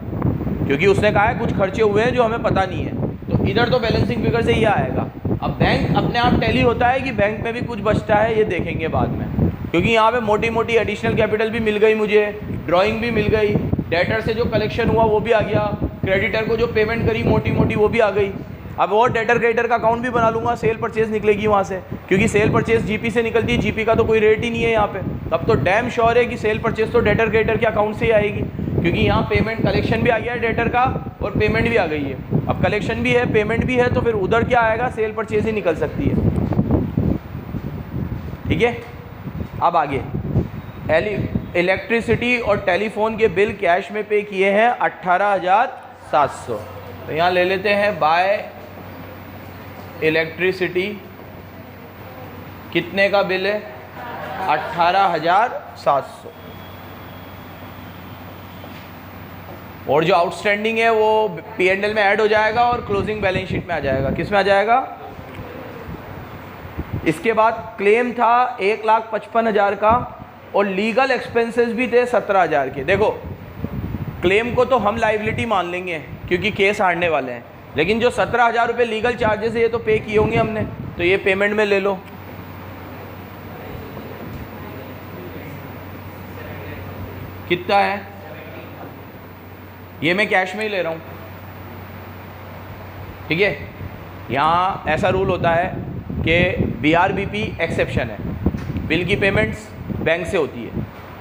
[SPEAKER 1] क्योंकि उसने कहा है कुछ खर्चे हुए हैं जो हमें पता नहीं है, तो इधर तो बैलेंसिंग फिगर से ही आएगा। अब बैंक अपने आप टैली होता है कि बैंक में भी कुछ बचता है, ये देखेंगे बाद में, क्योंकि यहाँ पे मोटी मोटी एडिशनल कैपिटल भी मिल गई मुझे, ड्राइंग भी मिल गई, डेटर से जो कलेक्शन हुआ वो भी आ गया, क्रेडिटर को जो पेमेंट करी मोटी मोटी वो भी आ गई। अब और डेटर क्रेडिटर का अकाउंट भी बना लूँगा, सेल परचेज निकलेगी वहाँ से, क्योंकि सेल परचेज GP से निकलती है, GP का तो कोई रेट ही नहीं है यहाँ पे। तब तो डैम श्योर है कि सेल परचेज तो डेटर क्रेडिटर के अकाउंट से ही आएगी, क्योंकि यहाँ पेमेंट कलेक्शन भी आ गया है डेटर का और पेमेंट भी आ गई है। अब कलेक्शन भी है, पेमेंट भी है, तो फिर उधर क्या आएगा? सेल परचेज ही निकल सकती है। ठीक है, अब आगे इलेक्ट्रिसिटी और टेलीफोन के बिल कैश में पे किए हैं 18,700, तो यहाँ ले लेते हैं बाय इलेक्ट्रिसिटी, कितने का बिल है? 18,700, और जो आउटस्टैंडिंग है वो P&L में ऐड हो जाएगा और क्लोजिंग बैलेंस शीट में आ जाएगा। किस में आ जाएगा? इसके बाद क्लेम था 1,55,000 का और लीगल एक्सपेंसेस भी थे 17,000 के। देखो, क्लेम को तो हम लाइबिलिटी मान लेंगे क्योंकि केस हारने वाले हैं, लेकिन जो 17,000 रुपये लीगल चार्जेस है ये तो पे किए होंगे हमने, तो ये पेमेंट में ले लो। कितना है? ये मैं कैश में ही ले रहा हूँ। ठीक है, यहाँ ऐसा रूल होता है कि BRBP एक्सेप्शन है, बिल की पेमेंट्स बैंक से होती है,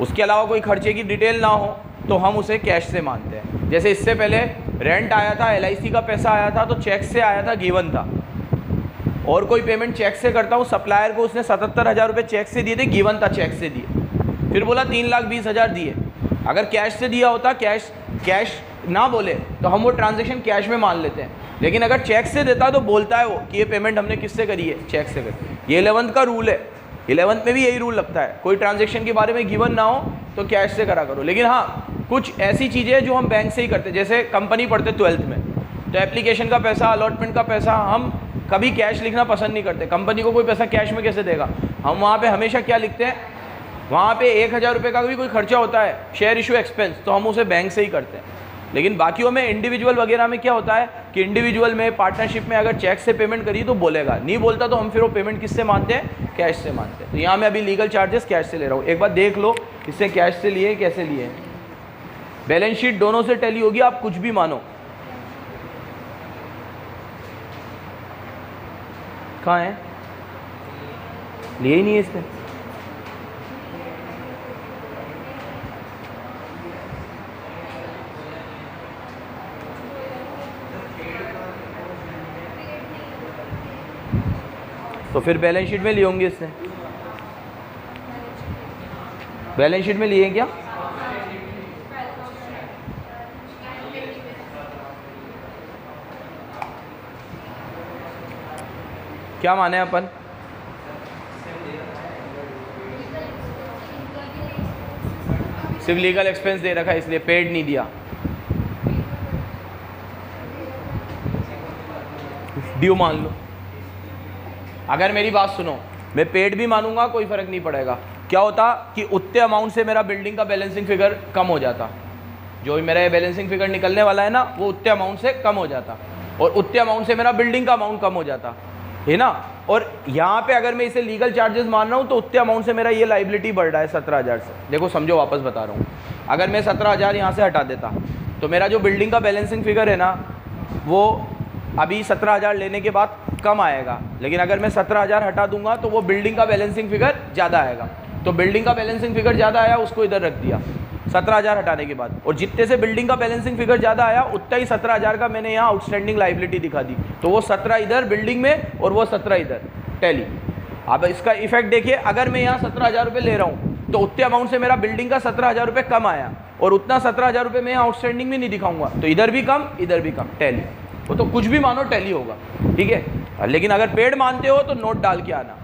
[SPEAKER 1] उसके अलावा कोई खर्चे की डिटेल ना हो तो हम उसे कैश से मानते हैं। जैसे इससे पहले रेंट आया था, LIC का पैसा आया था, तो चेक से आया था, गिवन था, और कोई पेमेंट चेक से करता हूँ, सप्लायर को उसने 77,000 रुपये चेक से दिए थे, गिवन था, चेक से दिए, फिर बोला 3,20,000 दिए। अगर कैश से दिया होता, कैश ना बोले तो हम वो ट्रांजेक्शन कैश में मान लेते हैं, लेकिन अगर चेक से देता तो बोलता है वो कि ये पेमेंट हमने किससे करी है? चेक से करी। ये 11th का रूल है, 11th में भी यही रूल लगता है, कोई ट्रांजेक्शन के बारे में गिवन ना हो तो कैश से करा करो। लेकिन हाँ, कुछ ऐसी चीज़ें जो हम बैंक से ही करते हैं, जैसे कंपनी पढ़ते 12th में, तो एप्लीकेशन का पैसा, अलॉटमेंट का पैसा हम कभी कैश लिखना पसंद नहीं करते। कंपनी को कोई पैसा कैश में कैसे देगा? हम वहाँ पे हमेशा क्या लिखते हैं, वहाँ पे 1,000 रुपये का भी कोई खर्चा होता है, शेयर इशू एक्सपेंस, तो हम उसे बैंक से ही करते हैं। लेकिन बाकियों में इंडिविजुअल वगैरह में क्या होता है कि इंडिविजुअल में पार्टनरशिप में अगर चेक से पेमेंट करिए तो बोलेगा, नहीं बोलता तो हम फिर वो पेमेंट किससे मानते हैं, कैश से मानते हैं। तो यहाँ मैं अभी लीगल चार्जेस कैश से ले रहा हूँ, एक बार देख लो इससे कैश से लिए कैसे लिए। बैलेंस शीट दोनों से टैली होगी, आप कुछ भी मानो। कहाँ है, लिए ही नहीं है इसने। तो फिर बैलेंस शीट में लिए होंगे इसने, बैलेंस शीट में लिए क्या? क्या माने अपन? सिर्फ लीगल एक्सपेंस दे रखा है इसलिए पेड नहीं दिया, ड्यू मान लो। अगर मेरी बात सुनो, मैं पेड भी मानूंगा कोई फ़र्क नहीं पड़ेगा। क्या होता कि उतने अमाउंट से मेरा बिल्डिंग का बैलेंसिंग फिगर कम हो जाता, जो मेरा ये बैलेंसिंग फिगर निकलने वाला है ना वो उतने अमाउंट से कम हो जाता, और उतने अमाउंट से मेरा बिल्डिंग का अमाउंट कम हो जाता है ना। और यहाँ पे अगर मैं इसे लीगल चार्जेस मान रहा हूँ तो उतने अमाउंट से मेरा ये लाइबिलिटी बढ़ रहा है 17,000 से। देखो समझो, वापस बता रहा हूँ, अगर मैं 17,000 यहाँ से हटा देता तो मेरा जो बिल्डिंग का बैलेंसिंग फिगर है ना वो अभी 17,000 लेने के बाद कम आएगा, लेकिन अगर मैं 17,000 हटा दूंगा तो वो बिल्डिंग का बैलेंसिंग फिगर ज़्यादा आएगा। तो बिल्डिंग का बैलेंसिंग फिगर ज़्यादा आया, उसको इधर रख दिया 17,000 हटाने के बाद, और जितने से बिल्डिंग का बैलेंसिंग फिगर ज़्यादा आया उतना ही 17,000 का मैंने यहाँ आउटस्टैंडिंग लाइबिलिटी दिखा दी। तो वो 17 इधर बिल्डिंग में और वो 17 इधर टैली। अब इसका इफेक्ट देखिए, अगर मैं यहाँ 17,000 रुपये ले रहा हूँ तो उतने अमाउंट से मेरा बिल्डिंग का 17,000 रुपये कम आया, और उतना 17,000 रुपये मैं यहाँ आउटस्टैंडिंग में नहीं दिखाऊंगा, तो इधर भी कम इधर भी कम, टैली। वो तो कुछ भी मानो टैली होगा, ठीक है। लेकिन अगर पेड मानते हो तो नोट डाल के आना,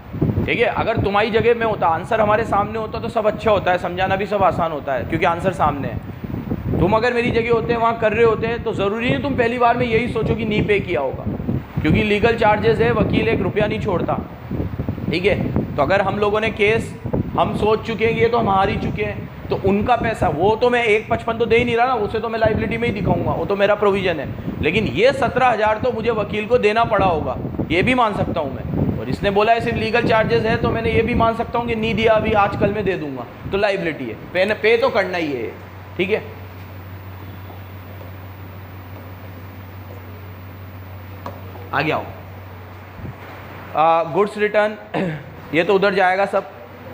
[SPEAKER 1] ठीक है। अगर तुम्हारी जगह में होता, आंसर हमारे सामने होता तो सब अच्छा होता है, समझाना भी सब आसान होता है क्योंकि आंसर सामने है। तुम अगर मेरी जगह होते हैं, वहाँ कर रहे होते हैं, तो ज़रूरी नहीं तुम पहली बार में यही सोचो कि नहीं पे किया होगा, क्योंकि लीगल चार्जेस है, वकील 1 रुपया नहीं छोड़ता, ठीक है। तो अगर हम लोगों ने केस हम सोच चुके हैं कि ये तो हम हार ही चुके हैं, तो उनका पैसा वो तो मैं 1,55 तो दे ही नहीं रहा ना, उसे तो मैं लाइबिलिटी में ही दिखाऊंगा, वो तो मेरा प्रोविज़न है। लेकिन ये 17,000 तो मुझे वकील को देना पड़ा होगा, ये भी मान सकता हूँ मैं। और इसने बोला है सिर्फ लीगल चार्जेस है, तो मैंने ये भी मान सकता हूँ कि नहीं दिया अभी, आज कल में दे दूंगा, तो लाइबिलिटी है, पे तो करना ही है, ठीक है। आगे आओ, गुड्स रिटर्न ये तो उधर जाएगा सब,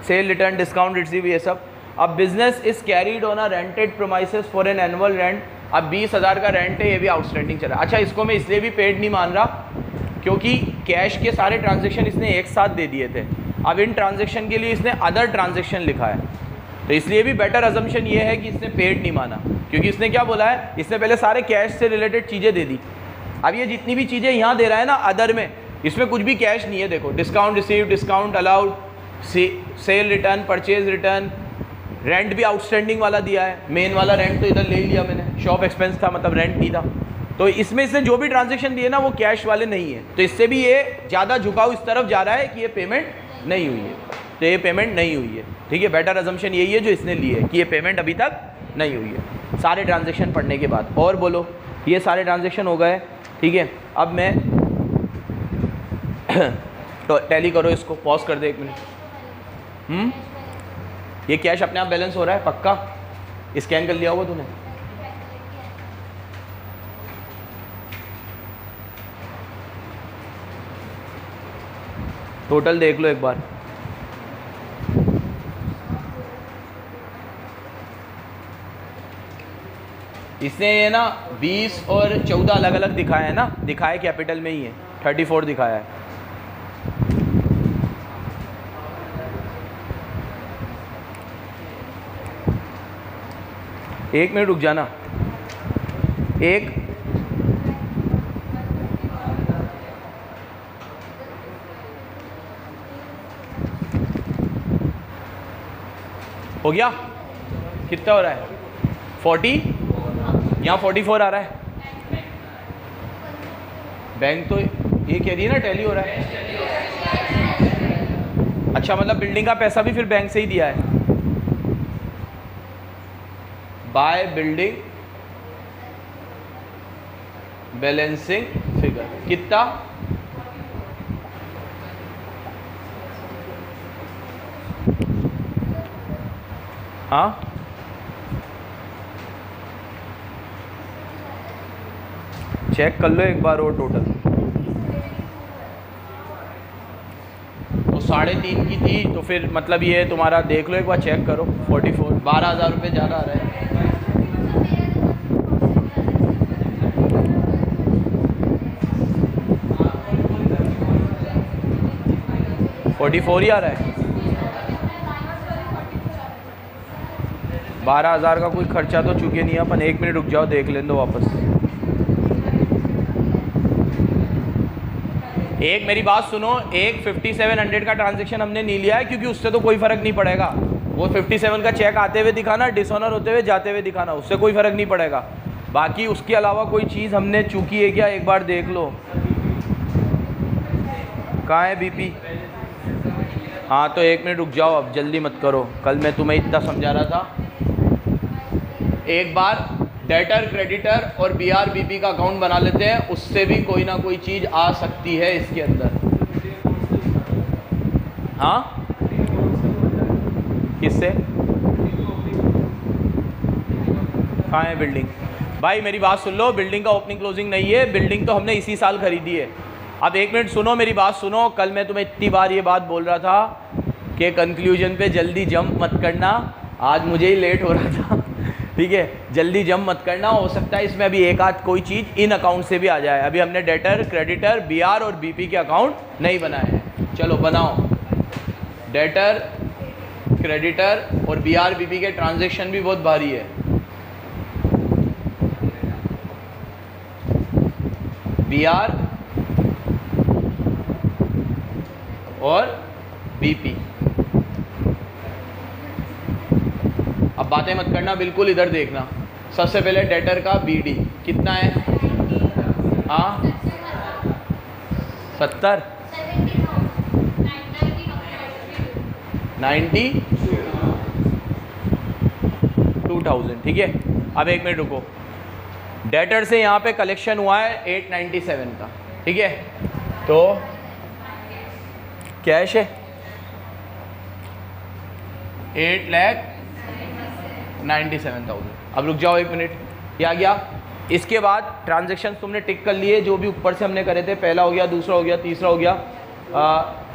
[SPEAKER 1] सेल रिटर्न, डिस्काउंट रिसीव, ये सब। अब business is carried on a rented premises for an annual rent. अब 20,000 का रेंट है, ये भी आउटस्टैंडिंग चल रहा है। अच्छा, इसको मैं इसलिए भी पेड नहीं मान रहा क्योंकि कैश के सारे ट्रांजेक्शन इसने एक साथ दे दिए थे। अब इन ट्रांजेक्शन के लिए इसने अदर ट्रांजेक्शन लिखा है, तो इसलिए भी बेटर अजम्पशन ये है कि इसने पेड नहीं माना, क्योंकि इसने क्या बोला है, इसने पहले सारे कैश से रिलेटेड चीज़ें दे दी। अब ये जितनी भी चीज़ें यहाँ दे रहा है ना अदर में, इसमें कुछ भी कैश नहीं है। देखो, discount receive, discount allowed, cell return, purchase return, rent भी आउटस्टैंडिंग वाला दिया है। मेन वाला रेंट तो इधर ले लिया मैंने, शॉप एक्सपेंस था, मतलब रेंट नहीं था। तो इसमें इसने जो भी ट्रांजेक्शन दिए ना वो कैश वाले नहीं है, तो इससे भी ये ज़्यादा झुकाव इस तरफ जा रहा है कि ये पेमेंट नहीं हुई है, तो ये पेमेंट नहीं हुई है, ठीक है। बेटर अजम्पशन यही है जो इसने ली है कि ये पेमेंट अभी तक नहीं हुई है, सारे ट्रांजेक्शन पढ़ने के बाद। और बोलो, ये सारे ट्रांजेक्शन हो गए, ठीक है। अब मैं तो टैली करो इसको, पॉज कर दे 1 मिनट। ये कैश अपने आप बैलेंस हो रहा है पक्का? स्कैन कर लिया होगा तूने? टोटल देख लो एक बार। इसने ये ना 20 और 14 अलग अलग दिखाया है ना, दिखाया कैपिटल में ही है, 34 दिखाया है। एक मिनट रुक जाना, एक हो गया, कितना हो रहा है? 40, यहाँ 44 आ रहा है। बैंक तो ये कह रही है ना टैली हो रहा है। अच्छा, मतलब बिल्डिंग का पैसा भी फिर बैंक से ही दिया है। बाय बिल्डिंग बैलेंसिंग फिगर कितना? हाँ, चेक कर लो एक बार और टोटल। तो 3.5 की थी, तो फिर मतलब ये तुम्हारा देख लो एक बार, चेक करो। 44, 12,000 रुपये ज़्यादा आ रहा है। 44 ही आ रहा है। 12,000 का कोई खर्चा तो चुके नहीं अपन। 1 मिनट रुक जाओ, देख लें दो वापस। एक मेरी बात सुनो, एक 5700 का ट्रांजैक्शन हमने नहीं लिया है क्योंकि उससे तो कोई फ़र्क नहीं पड़ेगा। वो 57 का चेक आते हुए दिखाना, डिसऑनर होते हुए जाते हुए दिखाना, उससे कोई फ़र्क नहीं पड़ेगा। बाकी उसके अलावा कोई चीज़ हमने चूकी है क्या, एक बार देख लो। कहाँ है बीपी? हाँ, तो 1 मिनट रुक जाओ, अब जल्दी मत करो। कल मैं तुम्हें इतना समझा रहा था। एक बार डेटर, क्रेडिटर और बीआर बीपी का अकाउंट बना लेते हैं, उससे भी कोई ना कोई चीज़ आ सकती है इसके अंदर। हाँ, किससे? कहाँ है बिल्डिंग? भाई मेरी बात सुन लो, बिल्डिंग का ओपनिंग क्लोजिंग नहीं है। बिल्डिंग तो हमने इसी साल खरीदी है। अब 1 मिनट सुनो, मेरी बात सुनो। कल मैं तुम्हें इतनी बार ये बात बोल रहा था कि कंक्लूजन पे जल्दी जंप मत करना। आज मुझे ही लेट हो रहा था, ठीक है। जल्दी जंप मत करना, हो सकता है इसमें अभी एक आध कोई चीज़ इन अकाउंट से भी आ जाए। अभी हमने डेटर, क्रेडिटर, बीआर और बीपी के अकाउंट नहीं बनाए हैं। चलो बनाओ। डेटर, क्रेडिटर और बीआर बीपी के ट्रांजैक्शन भी बहुत भारी है। बीआर और बीपी। अब बातें मत करना, बिल्कुल इधर देखना। सबसे पहले डेटर का बीडी कितना है? हाँ, 70, 92,000, ठीक है। अब 1 मिनट रुको। डेटर से यहाँ पे कलेक्शन हुआ है 897 का, ठीक है। तो कैश है 8,97,000। अब रुक जाओ 1 मिनट, ये आ गया। इसके बाद ट्रांजैक्शन तुमने टिक कर लिए, जो भी ऊपर से हमने करे थे। पहला हो गया, दूसरा हो गया, तीसरा हो गया,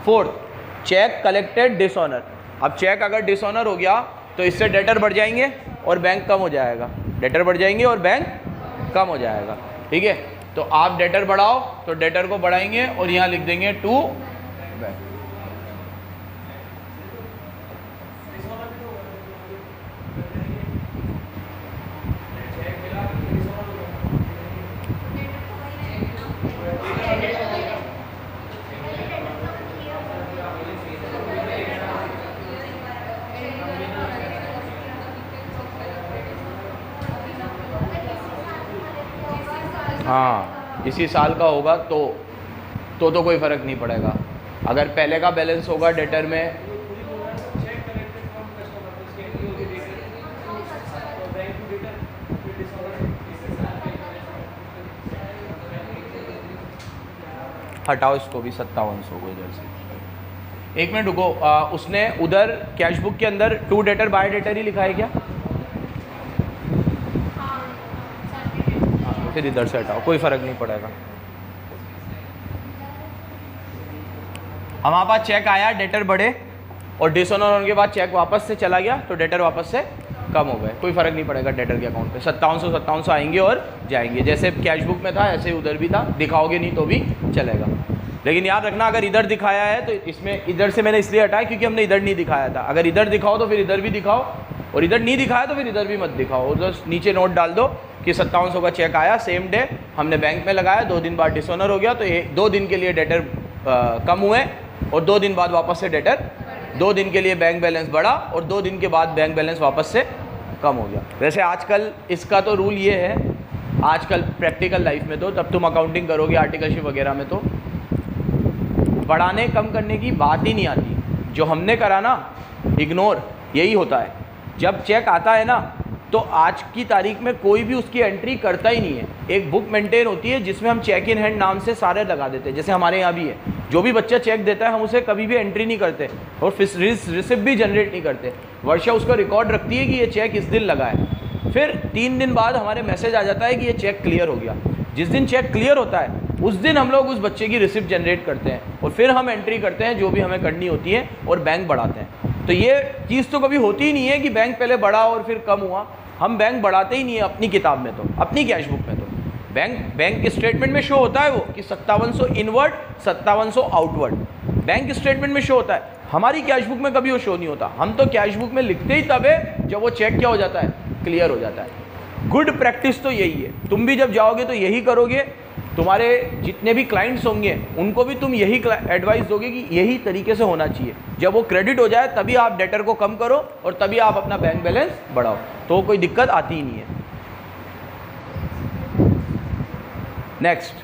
[SPEAKER 1] फोर्थ चेक कलेक्टेड डिसऑनर। अब चेक अगर डिसऑनर हो गया तो इससे डेटर बढ़ जाएंगे और बैंक कम हो जाएगा। डेटर बढ़ जाएंगे और बैंक कम हो जाएगा, ठीक है। तो आप डेटर बढ़ाओ तो डेटर को बढ़ाएंगे और यहाँ लिख देंगे टू बैंक। हाँ, इसी साल का होगा तो कोई फ़र्क नहीं पड़ेगा। अगर पहले का बैलेंस होगा डेटर में, हटाओ इसको भी, 5700 को इधर से। 1 मिनट रुको। उसने उधर कैश बुक के अंदर टू डेटर बाय डेटर ही लिखा है क्या? फिर इधर से हटाओ, कोई फ़र्क नहीं पड़ेगा। हमारे पास चेक आया, डेटर बढ़े और डिसऑनर होने के बाद चेक वापस से चला गया तो डेटर वापस से कम हो गए। कोई फ़र्क नहीं पड़ेगा डेटर के अकाउंट पे। 5700 आएंगे और जाएंगे। जैसे कैश बुक में था ऐसे उधर भी था। दिखाओगे नहीं तो भी चलेगा, लेकिन याद रखना अगर इधर दिखाया है तो इसमें इधर से मैंने इसलिए हटाया क्योंकि हमने इधर नहीं दिखाया था। अगर इधर दिखाओ तो फिर इधर भी दिखाओ, और इधर नहीं दिखाया तो फिर इधर भी मत दिखाओ। उधर नीचे नोट डाल दो कि 5700 का चेक आया, सेम डे हमने बैंक में लगाया, 2 दिन बाद डिसऑनर हो गया तो ये 2 दिन के लिए डेटर कम हुए और 2 दिन बाद वापस से डेटर, 2 दिन के लिए बैंक बैलेंस बढ़ा और 2 दिन के बाद बैंक बैलेंस वापस से कम हो गया। वैसे आजकल इसका तो रूल ये है, आजकल प्रैक्टिकल लाइफ में तो, तब तुम अकाउंटिंग करोगे आर्टिकलशिप वगैरह में, तो बढ़ाने कम करने की बात ही नहीं आती। जो हमने करा ना, इग्नोर, यही होता है। जब चेक आता है ना तो आज की तारीख में कोई भी उसकी एंट्री करता ही नहीं है। एक बुक मेंटेन होती है जिसमें हम चेक इन हैंड नाम से सारे लगा देते हैं, जैसे हमारे यहाँ भी है। जो भी बच्चा चेक देता है हम उसे कभी भी एंट्री नहीं करते और रिसिप्ट भी जनरेट नहीं करते। वर्षा उसका रिकॉर्ड रखती है कि ये चेक इस दिन लगा है। फिर 3 दिन बाद हमारे मैसेज आ जाता है कि ये चेक क्लियर हो गया। जिस दिन चेक क्लियर होता है उस दिन हम लोग उस बच्चे की रिसिप्ट जनरेट करते हैं और फिर हम एंट्री करते हैं जो भी हमें करनी होती है और बैंक बढ़ाते हैं। तो ये चीज़ तो कभी होती ही नहीं है कि बैंक पहले बढ़ा और फिर कम हुआ। हम बैंक बढ़ाते ही नहीं है अपनी किताब में, तो अपनी कैश बुक में तो बैंक स्टेटमेंट में शो होता है वो कि 5700 इनवर्ड 5700 आउटवर्ड बैंक स्टेटमेंट में शो होता है। हमारी कैश बुक में कभी वो शो नहीं होता। हम तो कैश बुक में लिखते ही तब है जब वो चेक क्या हो जाता है, क्लियर हो जाता है। गुड प्रैक्टिस तो यही है। तुम भी जब जाओगे तो यही करोगे, तुम्हारे जितने भी क्लाइंट्स होंगे उनको भी तुम यही एडवाइस दोगे कि यही तरीके से होना चाहिए। जब वो क्रेडिट हो जाए तभी आप डेटर को कम करो और तभी आप अपना बैंक बैलेंस बढ़ाओ, तो कोई दिक्कत आती ही नहीं है। नेक्स्ट,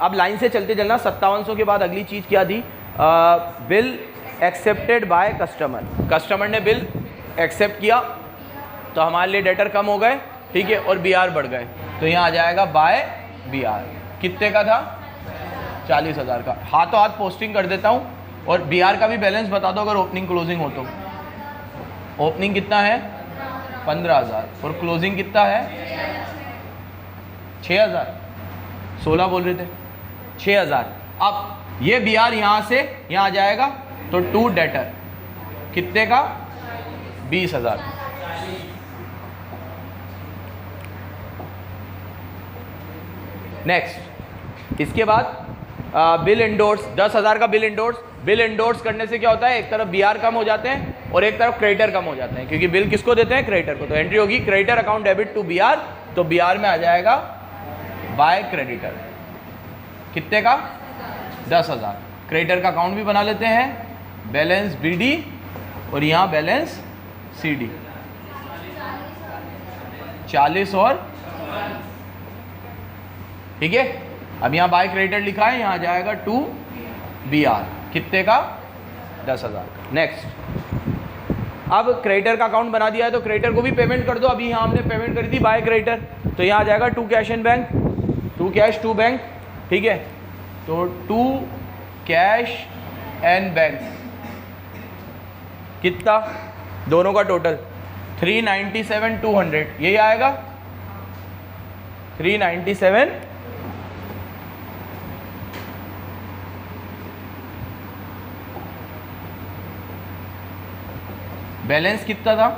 [SPEAKER 1] अब लाइन से चलते चलना। 5700 के बाद अगली चीज़ क्या थी? Bill accepted by customer. Customer ने बिल एक्सेप्ट किया तो हमारे लिए डेटर कम हो गए, ठीक है, और BR बढ़ गए। तो यहाँ आ जाएगा बाय BR। कितने का था? 40,000 का। हाथों हाथ पोस्टिंग कर देता हूँ और BR का भी बैलेंस बता दो अगर ओपनिंग क्लोजिंग हो तो। ओपनिंग कितना है? 15,000 और क्लोजिंग कितना है? 6,000। 16 बोल रहे थे, 6,000। अब ये BR यहाँ से यहाँ आ जाएगा तो टू डेटर कितने का? 20,000। नेक्स्ट, इसके बाद बिल इंडोर्स 10,000 का बिल इंडोर्स करने से क्या होता है? एक तरफ BR कम हो जाते हैं और एक तरफ क्रेडिटर कम हो जाते हैं, क्योंकि बिल किसको देते हैं? क्रेडिटर को। तो एंट्री होगी creditor account debit to BR, तो BR में आ जाएगा बाय क्रेडिटर। कितने का? 10,000। क्रेडिटर का अकाउंट भी बना लेते हैं, बैलेंस BD और यहाँ बैलेंस CD 40 और, ठीक है। अब यहाँ बाय क्रेडिटर लिखा है, यहाँ आ जाएगा टू BR। कितने का? 10,000। नेक्स्ट, अब क्रेडिटर का अकाउंट बना दिया है तो क्रेडिटर को भी पेमेंट कर दो। अभी यहाँ हमने पेमेंट करी थी बाय क्रेडिटर, तो यहाँ आ जाएगा to cash and bank, to cash to bank, ठीक है। तो टू कैश एंड बैंक कितना? दोनों का टोटल 397,200 यही आएगा। 397 बैलेंस कितना था?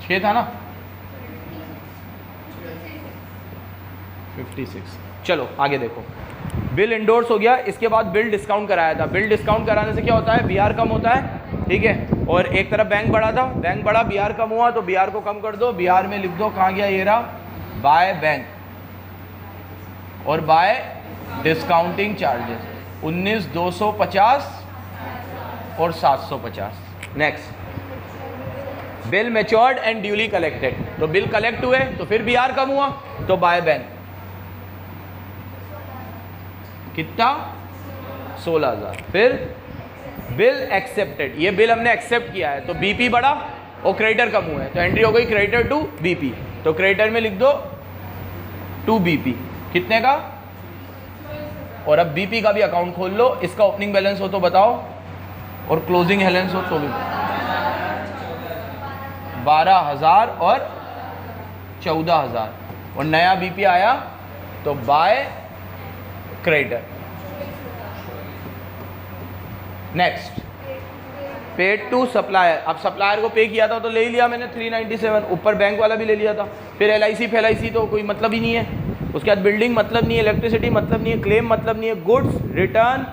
[SPEAKER 1] 6 था ना? 56। चलो आगे देखो, बिल इंडोर्स हो गया। इसके बाद बिल डिस्काउंट कराया था। बिल डिस्काउंट कराने से क्या होता है? BR कम होता है, ठीक है। और एक तरफ बैंक बढ़ा था, बैंक बढ़ा, BR कम हुआ, तो BR को कम कर दो। BR में लिख दो, कहाँ गया ये रहा, बाय बैंक और बाय डिस्काउंटिंग चार्जेस 19,250 और 750। Next, bill matured and duly collected. तो बिल कलेक्ट हुए तो फिर BR कम हुआ तो बाय बैंक कितना? 16,000। फिर बिल एक्सेप्टेड, ये बिल हमने एक्सेप्ट किया है तो BP बढ़ा और क्रेडिटर कम हुआ है, तो एंट्री हो गई क्रेडिटर टू BP। तो क्रेडिटर में लिख दो टू BP। कितने का? और अब BP का भी अकाउंट खोल लो। इसका ओपनिंग बैलेंस हो तो बताओ और क्लोजिंग बैलेंस हो तो भी। 12,000 और 14,000 और नया BP आया तो by creditor. Next, paid to supplier. अब सप्लायर को पे किया था तो ले ही लिया मैंने 397, ऊपर बैंक वाला भी ले लिया था। फिर LIC तो कोई मतलब ही नहीं है। उसके बाद बिल्डिंग मतलब नहीं है, इलेक्ट्रिसिटी मतलब नहीं है, क्लेम मतलब नहीं है, गुड्स रिटर्न,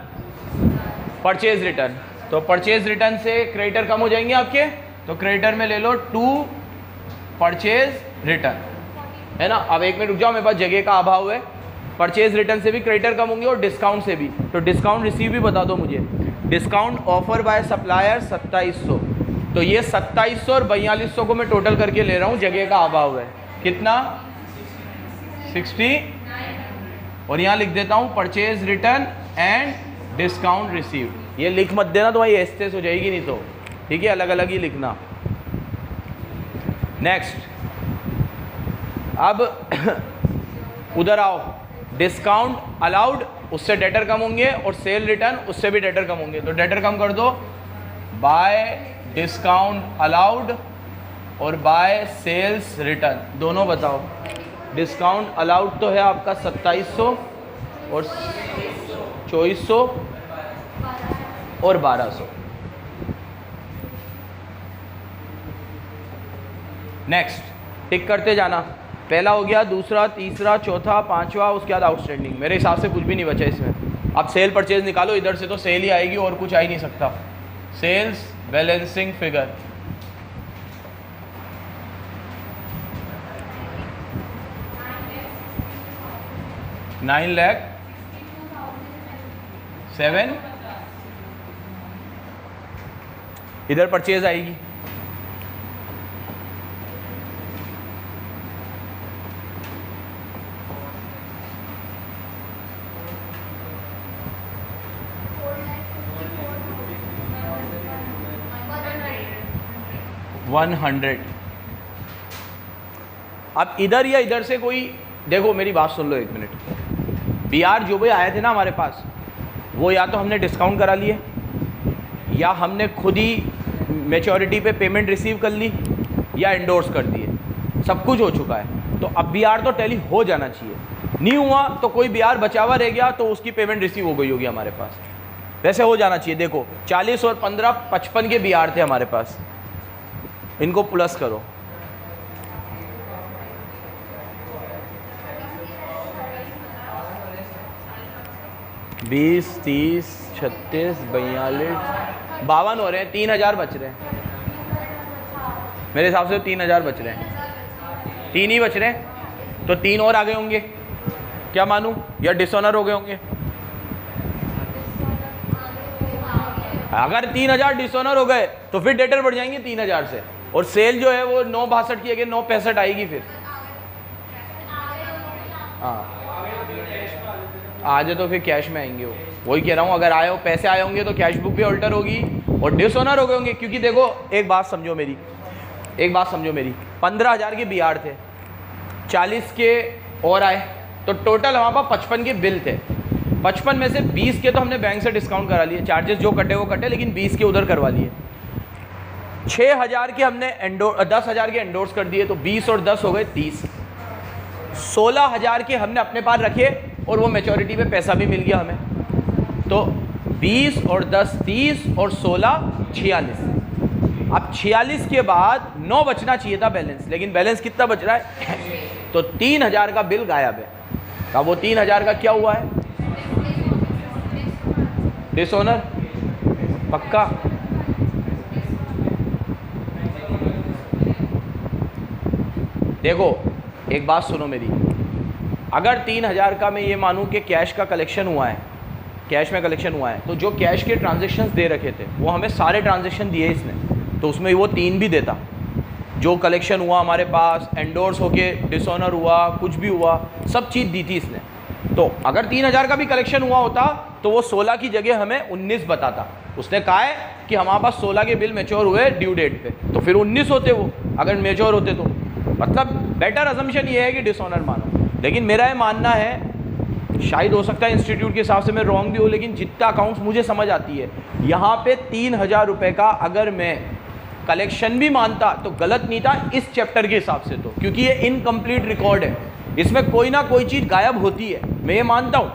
[SPEAKER 1] परचेज रिटर्न। तो परचेज रिटर्न से क्रेडिटर कम हो जाएंगे आपके, तो क्रेडिटर में ले लो टू परचेज रिटर्न, है ना। अब एक मिनट रुक जाओ, मेरे पास जगह का अभाव है। परचेज रिटर्न से भी क्रेडिटर कम होंगे और डिस्काउंट से भी। तो डिस्काउंट रिसीव भी बता दो मुझे। डिस्काउंट ऑफर बाय सप्लायर 2700, तो ये 2700 और 4200 को मैं टोटल करके ले रहा हूँ, जगह का अभाव है। कितना? 60। और यहाँ लिख देता हूँ purchase return and discount receive. ये लिख मत देना, तुम्हारी एस्टेस हो जाएगी नहीं तो, ठीक है, अलग अलग ही लिखना। नेक्स्ट, अब उधर आओ, डिस्काउंट अलाउड उससे डेटर कम होंगे और सेल रिटर्न उससे भी डेटर कम होंगे। तो डेटर कम कर दो, बाय डिस्काउंट अलाउड और बाय सेल्स रिटर्न, दोनों बताओ। डिस्काउंट अलाउड तो है आपका 2700 और 2400 और 1200। नेक्स्ट, टिक करते जाना, पहला हो गया, दूसरा, तीसरा, चौथा, पांचवा, उसके बाद आउटस्टैंडिंग। मेरे हिसाब से कुछ भी नहीं बचा इसमें। अब सेल परचेज निकालो, इधर से तो सेल ही आएगी और कुछ आ ही नहीं सकता। सेल्स बैलेंसिंग फिगर, $9,07,000 इधर परचेज आएगी। $100। अब इधर या इधर से कोई, देखो मेरी बात सुन लो एक मिनट। BR जो भी आए थे ना हमारे पास, वो या तो हमने डिस्काउंट करा लिए या हमने खुद ही मैच्योरिटी पे पेमेंट रिसीव कर ली या एंडोर्स कर दिए, सब कुछ हो चुका है। तो अब BR तो टैली हो जाना चाहिए। नहीं हुआ तो कोई BR बचा हुआ रह गया तो उसकी पेमेंट रिसीव हो गई होगी हमारे पास, वैसे हो जाना चाहिए। देखो 40 और 15 55 के BR थे हमारे पास, इनको प्लस करो, बीस, 30, 36, 42, 52 हो रहे हैं, 3000 बच रहे हैं मेरे हिसाब से। 3000 बच रहे हैं, 3 ही बच रहे हैं, तो 3 और आ गए होंगे, क्या मानूं, या डिसऑनर हो गए होंगे। अगर 3000 डिसऑनर हो गए तो फिर डेटर बढ़ जाएंगे 3000 से, और सेल जो है वो 962 की जगह 965 आएगी फिर। हाँ आज है तो फिर कैश में आएंगे वो, वही कह रहा हूँ। अगर आए हो, पैसे आए होंगे तो कैश बुक भी अल्टर होगी और डिसऑनर हो गए होंगे। क्योंकि देखो एक बात समझो मेरी, 15,000 के BR थे, 40 के और आए, तो टोटल हमारे पास 55 के बिल थे। 55 में से 20 के तो हमने बैंक से डिस्काउंट करा लिए, चार्जेस जो कटे वो कटे, लेकिन 20 के उधर करवा लिए। 6,000 के हमने 10,000 के एंडोर्स कर दिए, तो 20 और 10 हो गए 30। 16,000 के हमने अपने पास रखे और वो मैच्योरिटी पे पैसा भी मिल गया हमें। तो 20 और 10 30 और 16 46। अब 46 के बाद 9 बचना चाहिए था बैलेंस, लेकिन बैलेंस कितना बच रहा है तो 3,000 का बिल गायब है। अब वो 3,000 का क्या हुआ है, डिसऑनर पक्का। देखो एक बात सुनो मेरी, अगर 3,000 का मैं ये मानूं कि कैश का कलेक्शन हुआ है, कैश में कलेक्शन हुआ है, तो जो कैश के ट्रांजैक्शंस दे रखे थे वो हमें सारे ट्रांजैक्शन दिए इसने, तो उसमें वो 3 भी देता। जो कलेक्शन हुआ हमारे पास, एंडोर्स होके डिसऑनर हुआ, कुछ भी हुआ, सब चीज़ दी थी इसने। तो अगर 3,000 का भी कलेक्शन हुआ होता तो वो 16 की जगह हमें 19 बताता। उसने कहा है कि हमारे पास 16 के बिल मैच्योर हुए ड्यू डेट पे, तो फिर 19 होते वो अगर मैच्योर होते तो। मतलब बेटर अजम्पशन ये है कि डिसऑनर मानो, लेकिन मेरा ये मानना है, शायद हो सकता है इंस्टीट्यूट के हिसाब से मैं रॉन्ग भी हूँ, लेकिन जितना अकाउंट्स मुझे समझ आती है, यहाँ पे 3,000 रुपये का अगर मैं कलेक्शन भी मानता तो गलत नहीं था इस चैप्टर के हिसाब से, तो क्योंकि ये इनकम्प्लीट रिकॉर्ड है, इसमें कोई ना कोई चीज़ गायब होती है, मैं ये मानता हूँ।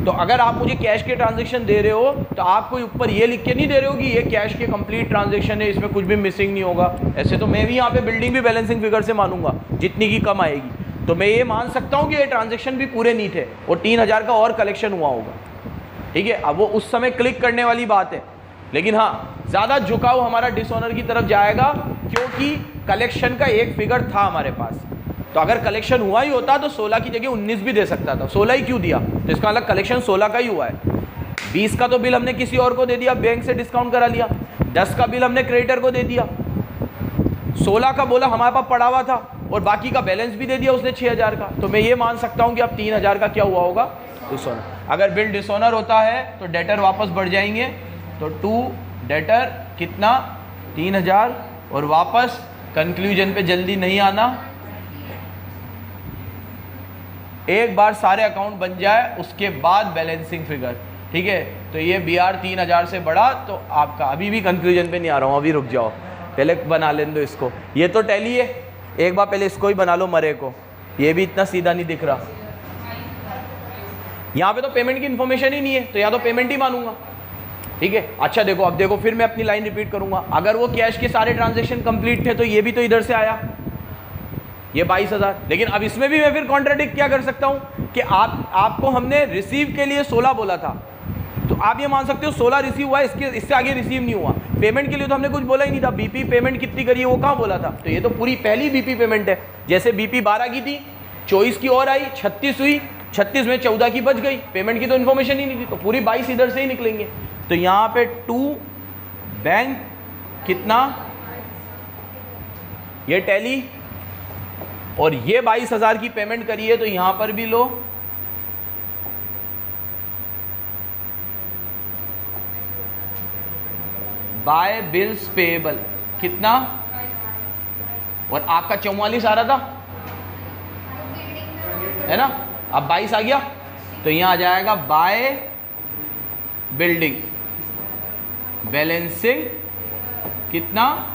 [SPEAKER 1] तो अगर आप मुझे कैश के ट्रांजैक्शन दे रहे हो तो आप कोई ऊपर ये लिख के नहीं दे रहे हो कि ये कैश के कंप्लीट ट्रांजैक्शन है, इसमें कुछ भी मिसिंग नहीं होगा। ऐसे तो मैं भी यहाँ पे बिल्डिंग भी बैलेंसिंग फिगर से मानूंगा, जितनी की कम आएगी, तो मैं ये मान सकता हूँ कि ये ट्रांजैक्शन भी पूरे नहीं थे और 3,000 का और कलेक्शन हुआ होगा। ठीक है, अब वो उस समय क्लिक करने वाली बात है, लेकिन हाँ ज़्यादा झुकाव हमारा डिसऑनर की तरफ जाएगा, क्योंकि कलेक्शन का एक फिगर था हमारे पास। तो अगर कलेक्शन हुआ ही होता तो 16 की जगह 19 भी दे सकता था, 16 ही क्यों दिया, तो इसका अलग कलेक्शन 16 का ही हुआ है। 20 का तो बिल हमने किसी और को दे दिया, बैंक से डिस्काउंट करा लिया। 10 का बिल हमने क्रेडिटर को दे दिया। 16 का बोला हमारे पास पड़ा हुआ था और बाकी का बैलेंस भी दे दिया उसने 6,000 का। तो मैं ये मान सकता हूँ कि अब 3,000 का क्या हुआ होगा, डिसऑनर। अगर बिल डिसऑनर होता है तो डेटर वापस बढ़ जाएंगे, तो टू डेटर कितना 3,000 और वापस कंक्लूजन पे जल्दी नहीं आना, एक बार सारे अकाउंट बन जाए उसके बाद बैलेंसिंग फिगर, ठीक है। तो ये BR 3000 से बढ़ा तो आपका, अभी भी कंक्लूजन पे नहीं आ रहा हूँ, अभी रुक जाओ, पहले बना लेने दो इसको। ये तो टैली है, एक बार पहले इसको ही बना लो मरे को, ये भी इतना सीधा नहीं दिख रहा। यहाँ पे तो पेमेंट की इन्फॉर्मेशन ही नहीं है, तो या तो पेमेंट ही मानूंगा, ठीक है। अच्छा देखो, अब देखो फिर मैं अपनी लाइन रिपीट करूंगा। अगर वो कैश के सारे ट्रांजेक्शन कंप्लीट थे तो ये भी तो इधर से आया, ये 22,000। लेकिन अब इसमें भी मैं फिर कॉन्ट्राडिक्ट क्या कर सकता हूँ कि आपको हमने रिसीव के लिए 16 बोला था, तो आप ये मान सकते हो 16 रिसीव हुआ, इससे आगे रिसीव नहीं हुआ। पेमेंट के लिए तो हमने कुछ बोला ही नहीं था, बीपी पेमेंट कितनी करी है वो कहाँ बोला था। तो ये तो पूरी पहली बीपी पेमेंट है। जैसे बीपी 12 की थी, 24 की और आई, 36 हुई, 36 में 14 की बच गई, पेमेंट की तो इन्फॉर्मेशन ही नहीं थी, तो पूरी 22 इधर से ही निकलेंगे। तो यहाँ पे टू बैंक कितना, ये टैली, और ये 22,000 की पेमेंट करी है, तो यहां पर भी लो बाय बिल्स पेएबल कितना, और आपका 44 आ रहा था, है ना, अब 22 आ गया, तो यहां आ जाएगा बाय बिल्डिंग बैलेंसिंग कितना,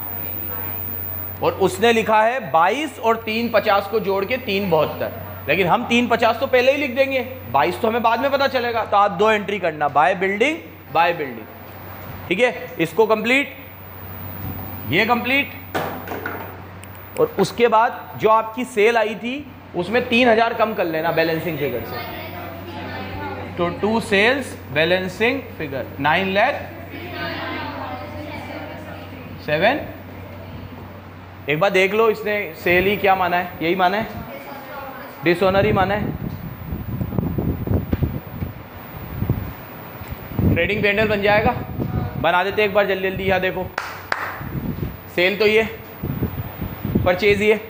[SPEAKER 1] और उसने लिखा है 22 और 350 को जोड़ के 372, लेकिन हम 350 तो पहले ही लिख देंगे, 22 तो हमें बाद में पता चलेगा। तो आप दो एंट्री करना, बाय बिल्डिंग बाय बिल्डिंग, ठीक है। इसको कंप्लीट, ये कंप्लीट, और उसके बाद जो आपकी सेल आई थी उसमें 3,000 कम कर लेना बैलेंसिंग फिगर से। तो टू सेल्स बैलेंसिंग फिगर 9,07,000। एक बार देख लो, इसने सेल ही क्या माना है, यही माना है, डिसऑनर ही माना है। ट्रेडिंग पैनल बन जाएगा, बना देते एक बार जल्दी जल्दी। यहाँ देखो, सेल तो ये, परचेज ये,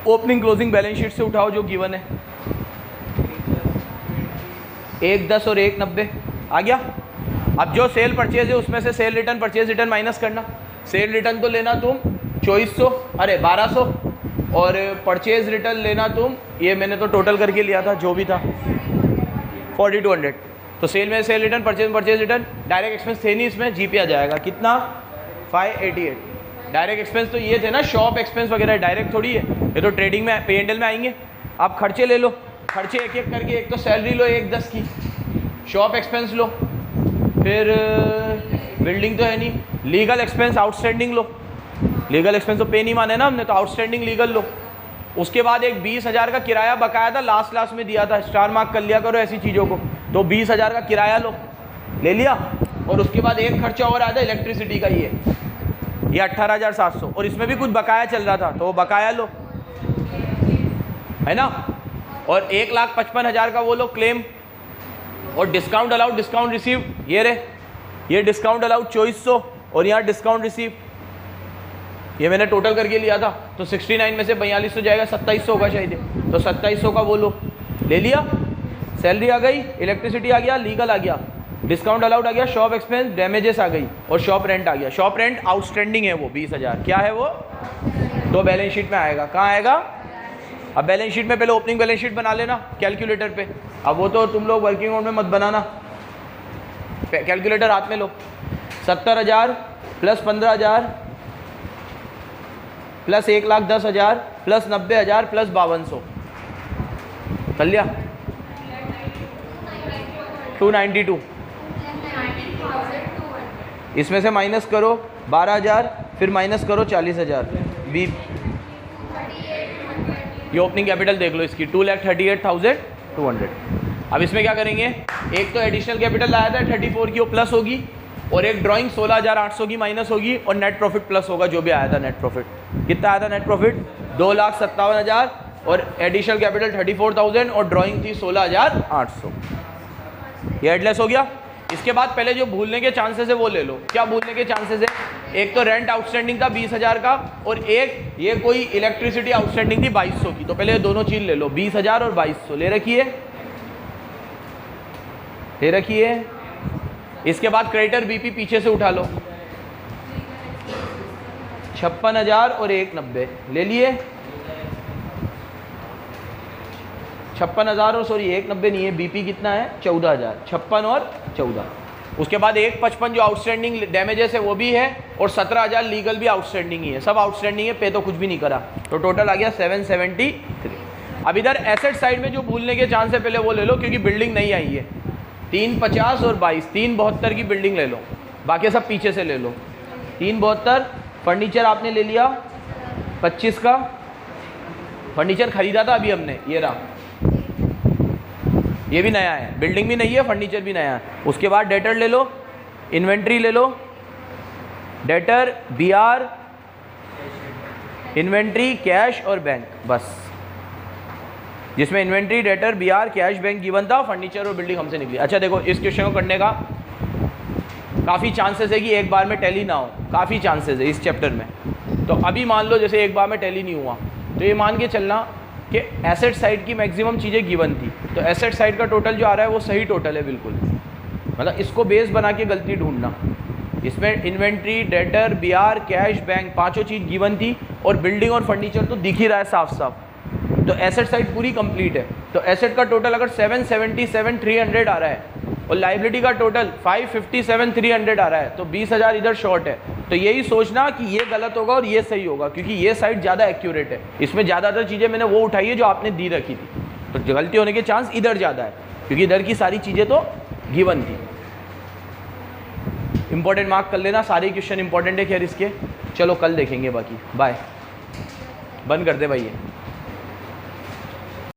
[SPEAKER 1] ओपनिंग क्लोजिंग बैलेंस शीट से उठाओ जो गिवन है, 110 और 190 आ गया। अब जो सेल परचेज है उसमें से cell return purchase return minus करना। सेल रिटर्न तो लेना तुम 2400, अरे 1200, और परचेज रिटर्न लेना तुम, ये मैंने तो टोटल करके लिया था जो भी था, 4200। तो सेल में cell return, purchase return, direct expense थे नहीं इसमें, जीपी आ जाएगा कितना, 588। डायरेक्ट एक्सपेंस तो ये थे ना, शॉप एक्सपेंस वगैरह, डायरेक्ट थोड़ी है, ये तो ट्रेडिंग में P&L में आएंगे। आप खर्चे ले लो, खर्चे एक एक करके, एक तो सैलरी लो 110 की, शॉप एक्सपेंस लो, फिर बिल्डिंग तो है नहीं, लीगल एक्सपेंस आउटस्टैंडिंग लो, लीगल एक्सपेंस तो पे नहीं माने ना हमने, तो आउटस्टैंडिंग लीगल लो। उसके बाद एक 20,000 का किराया बकाया था, लास्ट में दिया था, स्टार मार्क कर लिया करो ऐसी चीज़ों को, तो 20,000 का किराया लो, ले लिया। और उसके बाद एक खर्चा और आया था इलेक्ट्रिसिटी का, ये 18,700, और इसमें भी कुछ बकाया चल रहा था, तो वो बकाया लो, है ना। और 1,55,000 का वो लो क्लेम, और डिस्काउंट अलाउड डिस्काउंट रिसीव, ये रहे, ये डिस्काउंट अलाउड 2400, और यहाँ डिस्काउंट रिसीव, ये मैंने टोटल करके लिया था, तो 69 में से 4200 जाएगा, 2700 होगा शायद, तो 2700 का वो लो, ले लिया। सैलरी आ गई, इलेक्ट्रिसिटी आ गया, लीगल आ गया, डिस्काउंट अलाउड आ गया, शॉप एक्सपेंस डैमेजेस आ गई, और शॉप रेंट आ गया। शॉप रेंट आउटस्टैंडिंग है वो 20,000, क्या है वो, तो बैलेंस शीट में आएगा। कहाँ आएगा, अब बैलेंस शीट में पहले ओपनिंग बैलेंस शीट बना लेना कैलकुलेटर पे। अब वो तो तुम लोग वर्किंग मोड में मत बनाना, कैलकुलेटर हाथ में लो। 70,000 प्लस 15,000 प्लस 1,10,000 प्लस 90,000 प्लस 5200, कर लिया, 292। इसमें से माइनस करो 12,000, फिर माइनस करो 40,000, बी ये ओपनिंग कैपिटल देख लो इसकी, 2,38,200। अब इसमें क्या करेंगे, एक तो एडिशनल कैपिटल लाया था 34 की, वो प्लस होगी, और एक ड्राइंग 16,800 की माइनस होगी, और नेट प्रॉफिट प्लस होगा, जो भी आया था नेट प्रॉफिट। कितना आया था नेट प्रॉफिट, 2,57,000, और एडिशनल कैपिटल 34,000, और ड्राइंग थी 16,800। ये एडलेस हो गया। इसके बाद पहले जो भूलने के चांसेस है वो ले लो। क्या भूलने के चांसेस है, एक तो रेंट आउटस्टैंडिंग था 20,000 का, और एक ये कोई इलेक्ट्रिसिटी आउटस्टैंडिंग थी 2200 की। तो पहले दोनों चीज़ ले लो, 20,000 और 2200 ले रखिए, ले रखिए। इसके बाद क्रेडिटर बीपी पीछे से उठा लो, 56,000 और 190 ले लिए। 56,000 और सॉरी 190 नहीं है, बीपी कितना है 14,000, 56 और 14। उसके बाद 155 जो आउटस्टैंडिंग डैमेजेस है वो भी है, और 17,000 लीगल भी आउटस्टैंडिंग ही है, सब आउटस्टैंडिंग है, पे तो कुछ भी नहीं करा, तो टोटल आ गया 773। अब इधर एसेट साइड में जो भूलने के चांस है पहले वो ले लो, क्योंकि बिल्डिंग नहीं आई है। 350 और 22, 372 की बिल्डिंग ले लो, बाकी सब पीछे से ले लो। 372 फर्नीचर आपने ले लिया 25 का, फर्नीचर खरीदा था अभी हमने, ये रहा, ये भी नया है, बिल्डिंग भी नहीं है, फर्नीचर भी नया है। उसके बाद डेटर ले लो, इन्वेंट्री ले लो, डेटर BR, इन्वेंट्री, कैश और बैंक, बस, जिसमें inventory, debtor, BR, cash, bank given था, फर्नीचर और बिल्डिंग हमसे निकली। अच्छा देखो, इस क्वेश्चन को करने का काफ़ी चांसेस है कि एक बार में टैली ना हो, काफ़ी चांसेस है इस चैप्टर में। तो अभी मान लो जैसे एक बार में टैली नहीं हुआ, तो ये मान के चलना कि एसेट साइड की मैक्सिमम चीज़ें गिवन थी, तो एसेट साइड का टोटल जो आ रहा है वो सही टोटल है बिल्कुल, मतलब इसको बेस बना के गलती ढूंढना। इसमें inventory, debtor, BR, cash, bank, पांचों चीज़ गिवन थी, और बिल्डिंग और फर्नीचर तो दिख ही रहा है साफ साफ, तो एसेट साइड पूरी कंप्लीट है। तो एसेट का टोटल अगर 777,300 आ रहा है और लाइबिलिटी का टोटल 557,300 आ रहा है, तो 20,000 इधर शॉर्ट है। तो यही सोचना कि ये गलत होगा और ये सही होगा, क्योंकि ये साइड ज़्यादा एक्यूरेट है, इसमें ज़्यादातर चीज़ें मैंने वो उठाई है जो आपने दी रखी थी, तो गलती होने के चांस इधर ज़्यादा है, क्योंकि इधर की सारी चीज़ें तो गिवन थी। इंपॉर्टेंट मार्क कर लेना, सारे क्वेश्चन इंपॉर्टेंट है खैर इसके। चलो कल देखेंगे बाकी, बाय, बंद कर दे भाई ये।